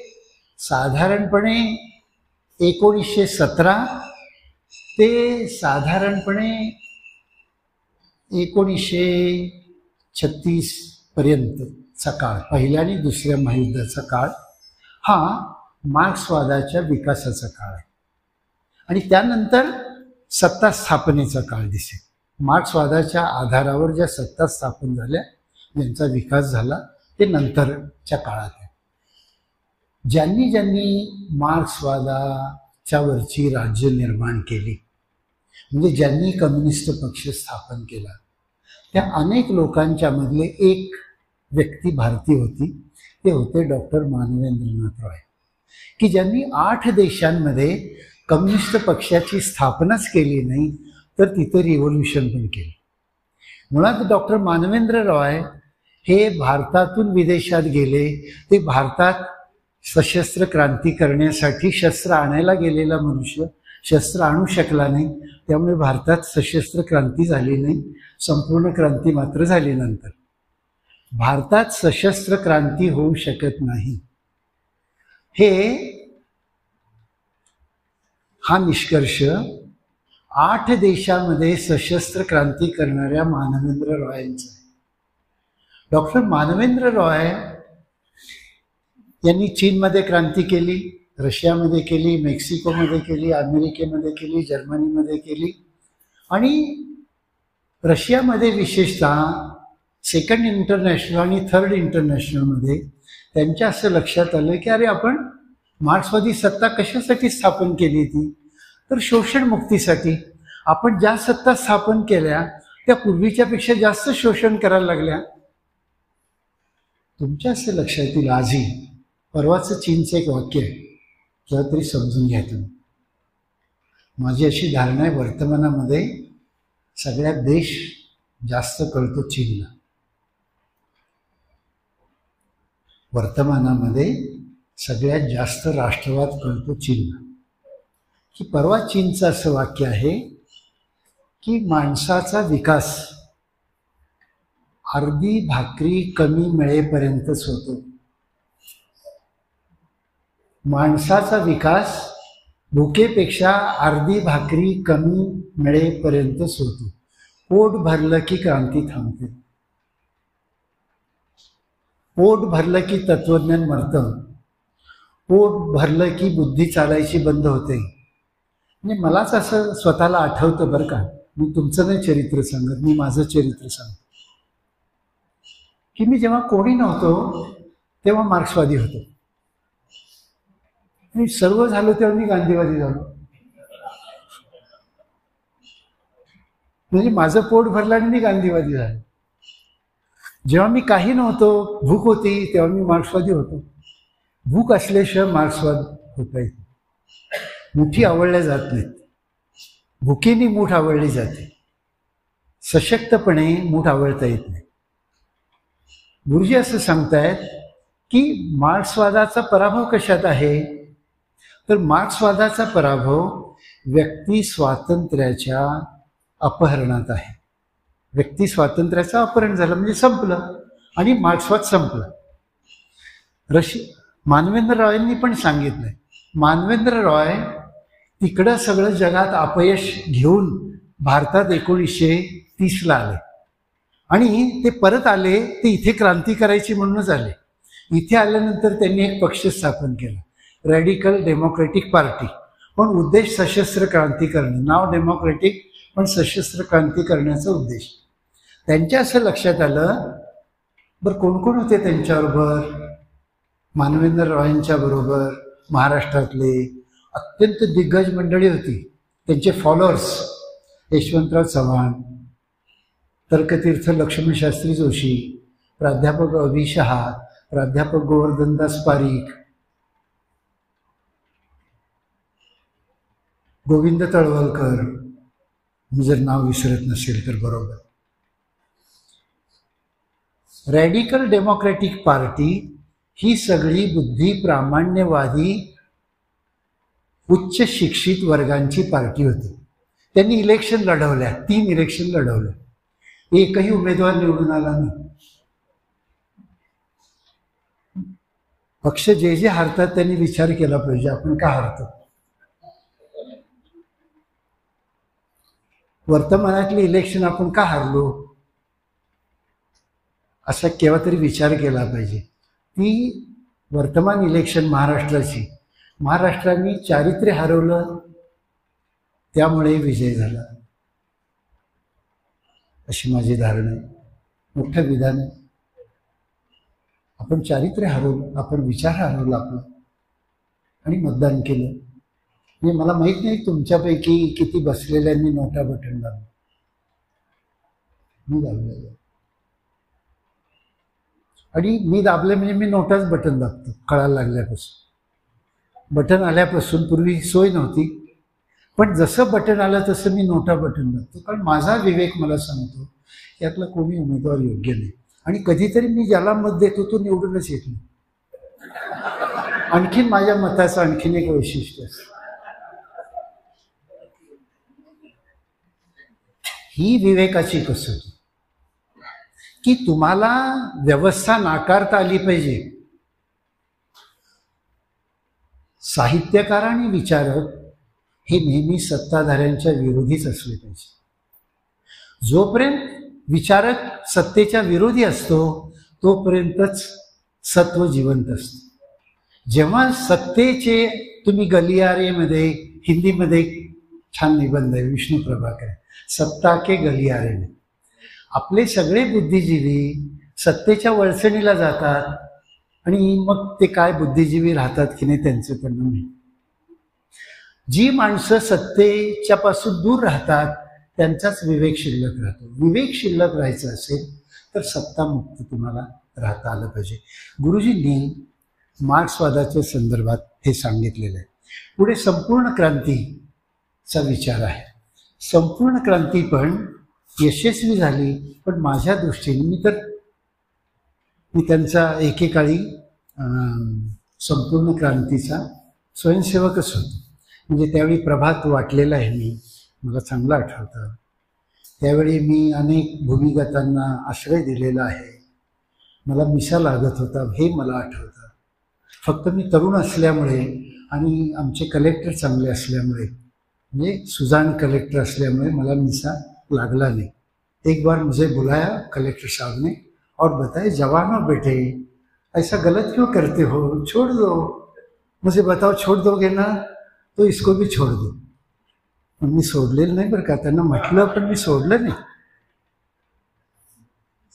साधारणपणे 1917 ते साधारणपणे 1936 पर्यंत चा काळ, पहिल्या आणि दुसऱ्या महायुद्धाचा काळ हा मार्क्सवादाच्या विकासाचा काळ आहे. आणि त्यानंतर सत्ता स्थापनेचा काळ दिसेल. मार्क्सवादाच्या आधारावर ज्या सत्ता स्थापन झाल्या, ज्यांचा विकास झाला, ते नंतरच्या काळात आहे. ज्यांनी ज्यांनी मार्क्सवादाच्या वरची राज्य निर्माण केली, म्हणजे ज्यांनी कम्युनिस्ट पक्ष स्थापन केला, त्या अनेक लोकांच्या मधले एक व्यक्ती भारतीय होती. ते होते डॉक्टर मानवेंद्रनाथ रॉय, की ज्यांनी 8 देशांमध्ये कम्युनिस्ट पक्षाची स्थापनाच केली नाही, तर तिथे रिव्होल्युशन पण केली. मुळात डॉक्टर मानवेंद्र रॉय हे भारतातून विदेशात गेले. ते भारतात सशस्त्र क्रांती करण्यासाठी शस्त्र आणायला गेलेला मनुष्य शस्त्र आणू शकला नाही. त्यामुळे भारतात सशस्त्र क्रांती झाली नाही. संपूर्ण क्रांती मात्र झाली नंतर. भारतात सशस्त्र क्रांती होऊ शकत नाही, हा निष्कर्ष 8 देशामध्ये सशस्त्र क्रांती करणाऱ्या मानवेंद्र रॉयांचा आहे. डॉक्टर मानवेंद्र रॉय यांनी चीनमध्ये क्रांती केली, रशियामध्ये केली, मेक्सिकोमध्ये केली, अमेरिकेमध्ये केली, जर्मनीमध्ये केली. आणि रशियामध्ये विशेषतः सेकंड इंटरनॅशनल आणि थर्ड इंटरनॅशनलमध्ये त्यांच्या असं लक्षात आलं की अरे, आपण मार्क्सवादी सत्ता कशासाठी स्थापन केली ती, तर शोषणमुक्तीसाठी. आपण ज्या सत्ता स्थापन केल्या त्या पूर्वीच्यापेक्षा जास्त शोषण करायला लागल्या. तुमच्या असं लक्षात येईल आजही, परवाचं चीनचं एक वाक्य आहे, किंवा तरी समजून घ्या तुम्ही. माझी अशी धारणा आहे, वर्तमानामध्ये सगळ्यात देश जास्त कळतो चीनला. वर्तमानामध्ये सगळ्यात जास्त राष्ट्रवाद कळतो चीनला. की परवा चीनचं असं वाक्य आहे की माणसाचा विकास अर्धी भाकरी कमी मिळेपर्यंतच होतो. माणसाचा विकास भुकेपेक्षा अर्धी भाकरी कमी मिळेपर्यंतच होतो. पोट भरलं की क्रांती थांबते. पोट भरलं की तत्वज्ञान मरतं. पोट भरलं की बुद्धी चालायची बंद होते. म्हणजे मलाच असं स्वतःला आठवतं बरं का. मी तुमचं नाही चरित्र सांगत, मी माझं चरित्र सांगतो. की मी जेव्हा कोणी नव्हतो तेव्हा मार्क्सवादी होतो. आणि सर्व झालं तेव्हा मी गांधीवादी झालो. म्हणजे माझं पोट भरलं आणि मी गांधीवादी झालो. जेव्हा मी काही नव्हतो, भूक होती, तेव्हा मी मार्क्सवादी होतो. भूक असल्याशिवाय मार्क्सवाद होता येत. मुठी आवडल्या जात नाहीत. भुकेने मूठ आवडली जाते, सशक्तपणे मूठ आवडता येत नाही. गुरुजी असं सांगतायत की मार्क्सवादाचा पराभव कशात आहे, तर मार्क्सवादाचा पराभव व्यक्ती स्वातंत्र्याच्या अपहरणात आहे. व्यक्ती स्वातंत्र्याचं अपहरण झालं म्हणजे संपलं, आणि मार्क्सवाद संपला. मानवेंद्र रॉयांनी पण सांगितलंय, मानवेंद्र रॉय तिकडं सगळं जगात अपयश घेऊन भारतात 1930ला आले. आणि ते परत आले, ते इथे क्रांती करायची म्हणूनच आले. इथे आल्यानंतर त्यांनी एक पक्ष स्थापन केला, रॅडिकल डेमोक्रेटिक पार्टी. पण उद्देश सशस्त्र क्रांती करणे. नाव डेमोक्रेटिक, पण सशस्त्र क्रांती करण्याचा उद्देश. त्यांच्या असं लक्षात आलं, बरं कोण कोण होते त्यांच्याबरोबर, मानवेंद्र रॉयांच्या बरोबर महाराष्ट्रातले अत्यंत दिग्गज मंडळी होती. त्यांचे फॉलोअर्स यशवंतराव चव्हाण, तर्कतीर्थ लक्ष्मणशास्त्री जोशी, प्राध्यापक अभि शहा, प्राध्यापक गोवर्धनदास पारीख, गोविंद तळवलकर, मी जर नाव विसरत नसेल तर बरोबर. रॅडिकल डेमोक्रेटिक पार्टी ही सगळी बुद्धी प्रामाण्यवादी उच्च शिक्षित वर्गांची पार्टी होती. त्यांनी इलेक्शन लढवल्या, 3 इलेक्शन लढवल्या, एकही उमेदवार निवडून आला नाही. पक्ष जे जे हारतात त्यांनी विचार केला पाहिजे, आपण का हारतो. वर्तमानातले इलेक्शन आपण का हारलो. असा केव्हा तरी विचार केला पाहिजे. ती वर्तमान इलेक्शन महाराष्ट्राची, महाराष्ट्राने चारित्र्य हरवलं त्यामुळे विजय झाला, अशी माझी धारणा आहे. मोठं विधान आहे. आपण चारित्र्य हरवलं, आपण विचार हरवला आपला आणि मतदान केलं. म्हणजे मला माहित नाही तुमच्यापैकी किती बसलेल्यांनी नोटा बटन दाबलं. मी दाबलेलं आणि मी दाबले म्हणजे मी नोटाच बटन दाबतो कळायला लागल्यापासून. बटन आल्यापासून पूर्वी सोय नव्हती, पण जसं बटन आलं तसं मी नोटा बटन दाबतो. कारण माझा विवेक मला सांगतो यातला कोणी उमेदवार योग्य नाही. आणि कधीतरी मी ज्याला मत देतो तो निवडूनच येत नाही. आणखीन माझ्या मताचं आणखीन एक वैशिष्ट्य असतं. ही विवेकाची कसोटी की तुम्हाला व्यवस्था नाकारता आली पाहिजे. साहित्यकार आणि विचारक हे नेहमी सत्ताधाऱ्यांच्या विरोधीच असले पाहिजे. जोपर्यंत विचारक सत्तेच्या विरोधी असतो तोपर्यंतच सत्व जिवंत असतं. जेव्हा सत्तेचे, तुम्ही गलियारेमध्ये, हिंदीमध्ये छान निबंध आहे विष्णू प्रभाकर, सत्ता के गलियारे में, आपले सगळे बुद्धिजीवी सत्तेच्या वळसणीला जातात आणि मग ते काय बुद्धिजीवी राहतात की नाही त्यांचं त्यांना नाही. जी माणसं सत्तेच्या पासून दूर राहतात त्यांचाच विवेक शिल्लक राहतो. विवेक शिल्लक राहायचं असेल तर सत्तामुक्त तुम्हाला राहता आलं पाहिजे. गुरुजींनी मार्क्सवादाच्या संदर्भात हे सांगितलेलं आहे. पुढे संपूर्ण क्रांतीचा विचार आहे. संपूर्ण क्रांती पण यशस्वी झाली, पण माझ्या दृष्टीने मी त्यांचा एकेकाळी संपूर्ण क्रांतीचा स्वयंसेवकच होतो. म्हणजे त्यावेळी प्रभात वाटलेला आहे मी, मला चांगलं आठवतं. त्यावेळी मी अनेक भूमिगतांना आश्रय दिलेला आहे. मला मिसा लागत होता हे मला आठवतं. फक्त मी तरुण असल्यामुळे आणि आमचे कलेक्टर चांगले असल्यामुळे, म्हणजे सुजान कलेक्टर असल्यामुळे मला मिसा लागला नहीं. एक बार मुझे बुलाया कलेक्टर साहब ने और बताए, जवानों बेटे ऐसा गलत क्यों करते हो, छोड़ दो. मुझे बताओ छोड़ दोगे ना तो इसको भी छोड़ दो. पण मी सोडलेलं नाही बरं का, त्यांना म्हटलं पण मी सोडलं नाही.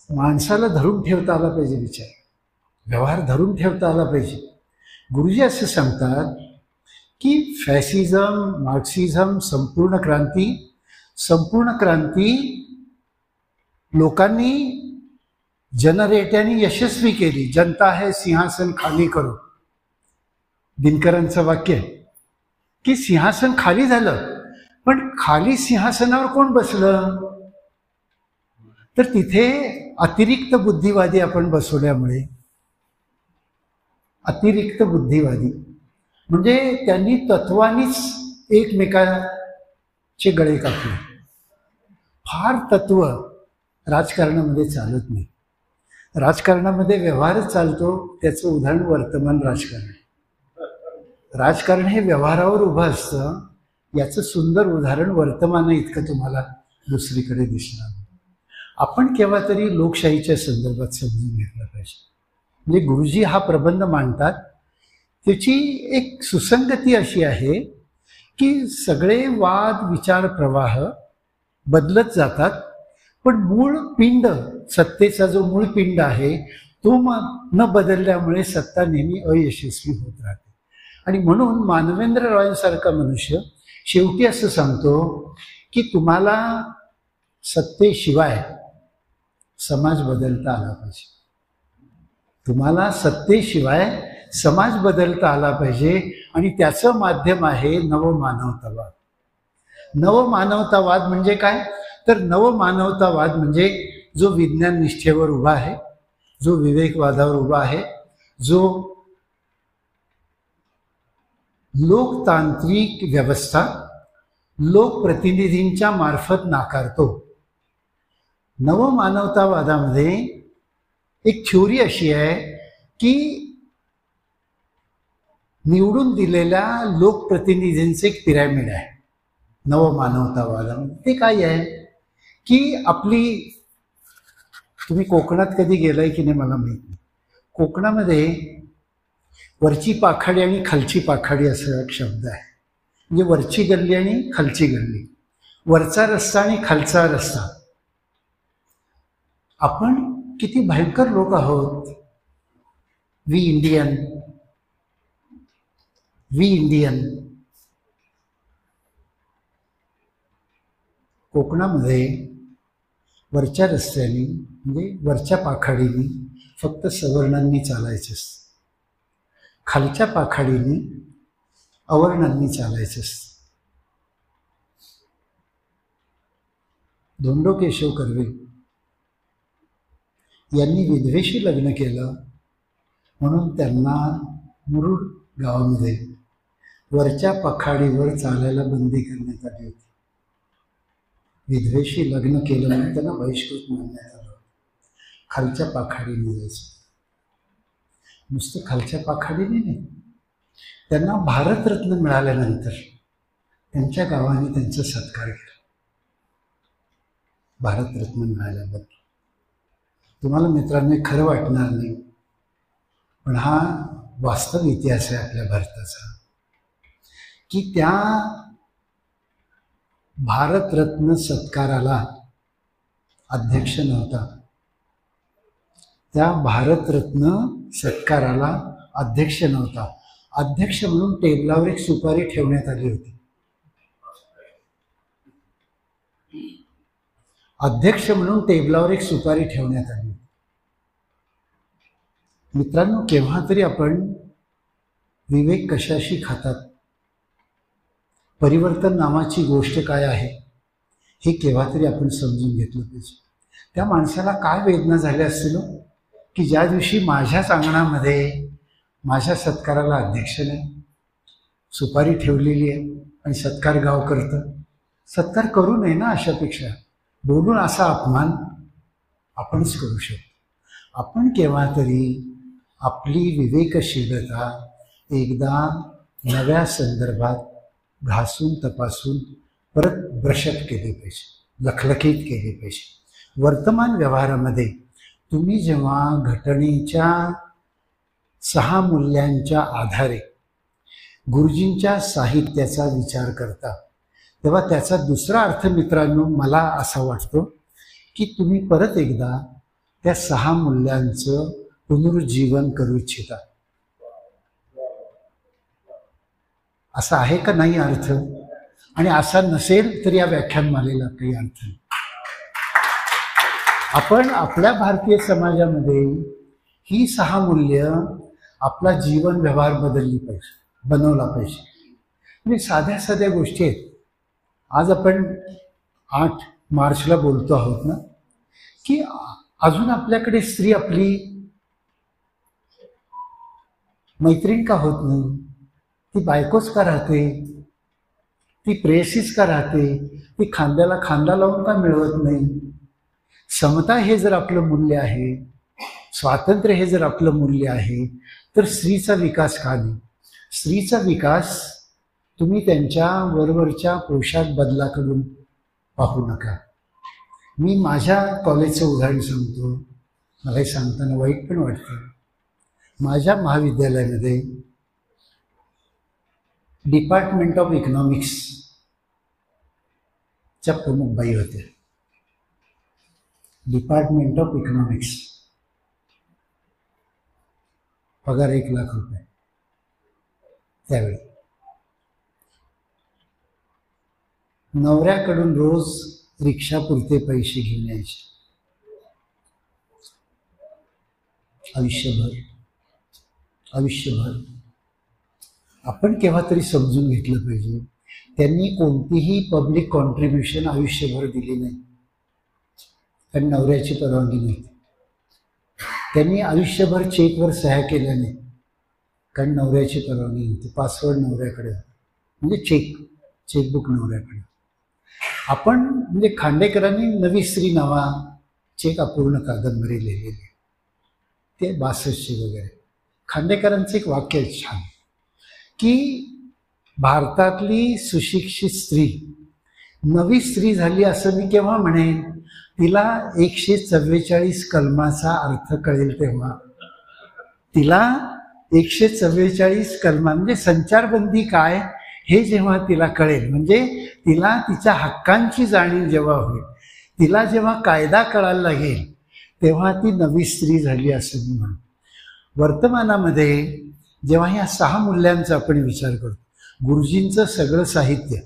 माणसाला धरून ठेवता आला पाहिजे, विचार व्यवहार धरून ठेवता आला पाहिजे. गुरुजी असं सांगतात की फॅसिझम, मार्क्सिझम, संपूर्ण क्रांती लोकांनी जनरेट्याने यशस्वी केली. जनता है सिंहासन खाली करो, दिनकरांचं वाक्य आहे की सिंहासन खाली झालं, पण खाली सिंहासनावर कोण बसलं, तर तिथे अतिरिक्त बुद्धिवादी आपण बसवल्यामुळे, अतिरिक्त बुद्धिवादी म्हणजे त्यांनी तत्वानीच एकमेकाचे गळे कापले. फार तत्व राजकारणामध्ये चालत नाही. राजकारणामध्ये व्यवहारच चालतो. त्याचं उदाहरण वर्तमान राजकारण. राजकारण हे व्यवहारावर उभं असतं. याचं सुंदर उदाहरण वर्तमान इतकं तुम्हाला दुसरीकडे दिसणार. आपण केव्हा तरी लोकशाहीच्या संदर्भात समजून घेतलं पाहिजे. म्हणजे गुरुजी हा प्रबंध मांडतात त्याची एक सुसंगती अशी आहे की सगळे वाद विचार प्रवाह बदलत जातात, पण मूळ पिंड, सत्तेचा जो मूळ पिंड आहे तो न बदलल्यामुळे सत्ता नेहमी अयशस्वी होत राहते. आणि म्हणून मानवेंद्र रॉयसारखा मनुष्य शेवटी असं सांगतो की तुम्हाला सत्तेशिवाय समाज बदलता आला पाहिजे. तुम्हाला सत्तेशिवाय समाज बदलता आला पाहिजे आणि त्याचं माध्यम आहे नवमानवतावाद. नवमानवतावाद म्हणजे काय, तर नवमानवतावाद म्हणजे जो विज्ञान निष्ठेवर उभा आहे, जो विवेकवादावर उभा आहे, जो लोकतांत्रिक व्यवस्था लोकप्रतिनिधींच्या मार्फत नाकारतो. नवमानवतावादामध्ये एक थ्योरी अशी आहे की निवडून दिलेल्या लोकप्रतिनिधींचे एक पिरॅमिड आहे नवमानवतावादामध्ये. ते काय आहे की आपली तुम्ही कोकणात कधी गेलाय की नाही मला माहित नाही. कोकणामध्ये वरची पाखाडी आणि खालची पाखाडी असा एक शब्द आहे. म्हणजे वरची गल्ली आणि खालची गल्ली, वरचा रस्ता आणि खालचा रस्ता. आपण किती भयंकर लोक आहोत. We Indian, we Indian. कोकणामध्ये वरच्या रस्त्याने म्हणजे वरच्या पाखाडीने फक्त सवर्णांनी चालायचं असतं, खालच्या पाखाडीने अवर्णांनी चालायचं असतं. धोंडो केशव कर्वे यांनी विधवेशी लग्न केलं म्हणून त्यांना मुरुड गावामध्ये वरच्या पाखाडीवर चालायला बंदी करण्यात आली होती. विधवेशी लग्न केलं म्हणून त्यांना बहिष्कृत मानण्यात आलं. खालच्या पाखाडीने जायचं. नुसतं खालच्या पाखाडीने नाही, त्यांना भारतरत्न मिळाल्यानंतर त्यांच्या गावाने त्यांचा सत्कार केला. भारतरत्न मिळाल्याबद्दल तुम्हाला मित्रांनो खरं वाटणार नाही, पण हा वास्तव इतिहास आहे आपल्या भारताचा, की त्या भारतरत्न सत्काराला अध्यक्ष नव्हता. त्या भारतरत्न सत्काराला अध्यक्ष नव्हता. अध्यक्ष म्हणून टेबलावर एक सुपारी ठेवण्यात आली होती. अध्यक्ष म्हणून टेबलावर एक सुपारी ठेवण्यात आली. मित्रांनो, केव्हा तरी आपण विवेक कशाशी खातात, परिवर्तन नावाची गोष्ट काय आहे हे केव्हा तरी आपण समजून घेतलं पाहिजे. त्या माणसाला काय वेदना झाल्या असतील की ज्या दिवशी माझ्याच अंगणामध्ये माझ्या सत्काराला अध्यक्ष नाही, सुपारी ठेवलेली आहे आणि सत्कार गाव करतं. सत्कार करू नये ना. अशापेक्षा बोलून असा अपमान आपणच करू शकतो. आपण केव्हा तरी आपली विवेकशीलता एकदा नव्या संदर्भात घासून तपासून परत ब्रशअप केली पाहिजे, लखलखीत केली पाहिजे. वर्तमान व्यवहारामध्ये तुम्ही जेव्हा घटनेच्या 6 मूल्यांच्या आधारे गुरुजींच्या साहित्याचा विचार करता, तेव्हा त्याचा दुसरा अर्थ मित्रांनो मला असा वाटतो की तुम्ही परत एकदा त्या 6 मूल्यांचं पुनरुज्जीवन करू इच्छिता. असा आहे का नाही अर्थ? आणि असा नसेल तर या व्याख्यानमालेला काही अर्थ नाही. आपण आपल्या भारतीय समाजामध्ये ही 6 मूल्य आपला जीवन व्यवहार बनवला पाहिजे. म्हणजे साध्या साध्या गोष्टी आहेत. आज आपण 8 मार्चला बोलतो आहोत ना, की अजून आपल्याकडे स्त्री आपली मैत्रीण का होत नाही? ती बायकोच का राहते? ती प्रेयसीच का राहते? ती खांद्याला खांदा लावून का मिळवत नाही? समता हे जर आपलं मूल्य आहे, स्वातंत्र्य हे जर आपलं मूल्य आहे, तर स्त्रीचा विकास का नाही? स्त्रीचा विकास तुम्ही त्यांच्या वरवरच्या पोशाख बदलाकडून पाहू नका. मी माझ्या कॉलेजचं उदाहरण सांगतो. मला हे सांगताना वाईट पण वाटतं. माझ्या महाविद्यालयामध्ये डिपार्टमेंट ऑफ इकॉनॉमिक्सच्या प्रमुख बाई होत्या. डिपार्टमेंट ऑफ इकॉनॉमिक्स, पगार 1 लाख रुपये त्यावेळी. नवऱ्याकडून रोज रिक्षापुरते पैसे घेऊन यायचे. आयुष्यभर आपण केव्हा तरी समजून घेतलं पाहिजे. त्यांनी कोणतीही पब्लिक कॉन्ट्रीब्युशन आयुष्यभर दिली नाही, कारण नवऱ्याची परवानगी नव्हती. त्यांनी आयुष्यभर चेकवर सह्या केल्या नाही, कारण नवऱ्याची परवानगी नव्हती. पासवर्ड नवऱ्याकडे, म्हणजे चेकबुक नवऱ्याकडे. आपण म्हणजे खांडेकरांनी नवी स्त्री नावा एक अपूर्ण कादंबरी लिहिलेली, ते 62 वगैरे. खांडेकरांचं एक वाक्य आहे छान, की भारतातली सुशिक्षित स्त्री नवी स्त्री झाली असं मी केव्हा म्हणेन? तिला 144 कलमाचा अर्थ कळेल तेव्हा, तिला 144 कलमा म्हणजे संचारबंदी काय हे जेव्हा तिला कळेल, म्हणजे तिला तिच्या हक्कांची जाणीव जेव्हा होईल, तिला जेव्हा कायदा कळायला लागेल, तेव्हा ती नवी स्त्री झाली असं मी म्हणतो. वर्तमानामध्ये जेव्हा ह्या 6 मूल्यांचा आपण विचार करतो, गुरुजींचं सगळं साहित्य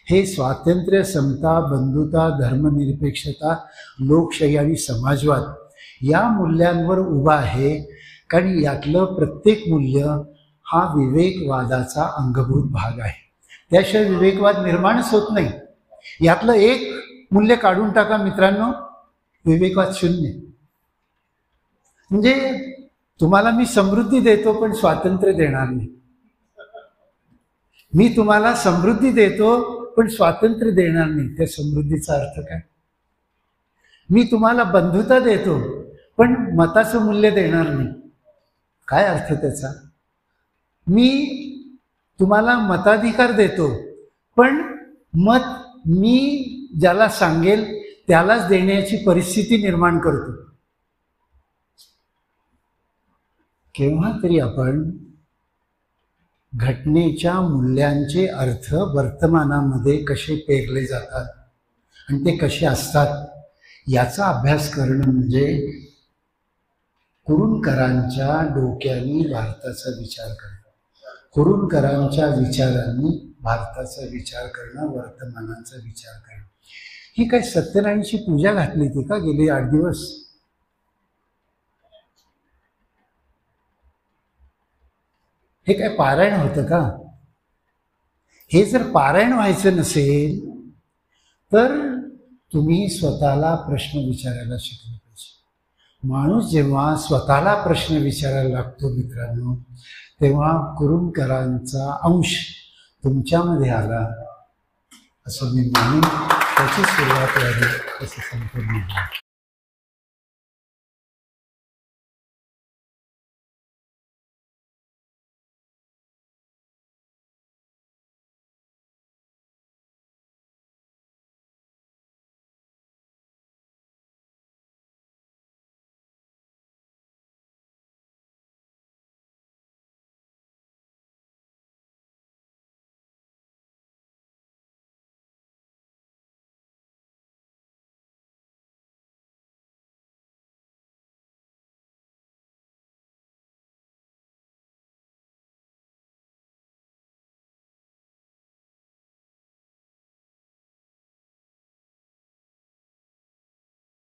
हे स्वातंत्र्य, समता, बंधुता, धर्मनिरपेक्षता, लोकशाही आणि समाजवाद या मूल्यांवर उभा आहे. कारण यातलं प्रत्येक मूल्य हा विवेकवादाचा अंगभूत भाग आहे. त्याशिवाय विवेकवाद निर्माणच होत नाही. यातलं एक मूल्य काढून टाका मित्रांनो, विवेकवाद शून्य. म्हणजे तुम्हाला मी समृद्धी देतो पण स्वातंत्र्य देणार नाही. मी तुम्हाला समृद्धी देतो पण स्वातंत्र्य देणार नाही. त्या समृद्धीचा अर्थ काय? मी तुम्हाला बंधुता देतो पण मताचं मूल्य देणार नाही. काय अर्थ त्याचा? मी तुम्हाला मताधिकार देतो पण मत मी ज्याला सांगेल त्यालाच देण्याची परिस्थिती निर्माण करतो. केव्हा तरी आपण घटनेच्या मूल्यांचे अर्थ वर्तमानामध्ये कसे पेरले जातात आणि ते कसे असतात याचा अभ्यास करणं म्हणजे कुरूंकरांच्या डोक्याने भारताचा विचार करणं, कुरूंकरांच्या विचारांनी भारताचा विचार करणं, वर्तमानाचा विचार करणं. ही काय सत्यनारायणची पूजा घातली ती का गेली 8 दिवस? हे काय पारायण होतं का? हे जर पारायण व्हायचं नसेल तर तुम्ही स्वतःला प्रश्न विचारायला शिकले पाहिजे. माणूस जेव्हा स्वतःला प्रश्न विचारायला लागतो मित्रांनो, तेव्हा कुरूंकरांचा अंश तुमच्यामध्ये आला असं मी मानून त्याची सुरुवात व्हावी असं संपूर्ण.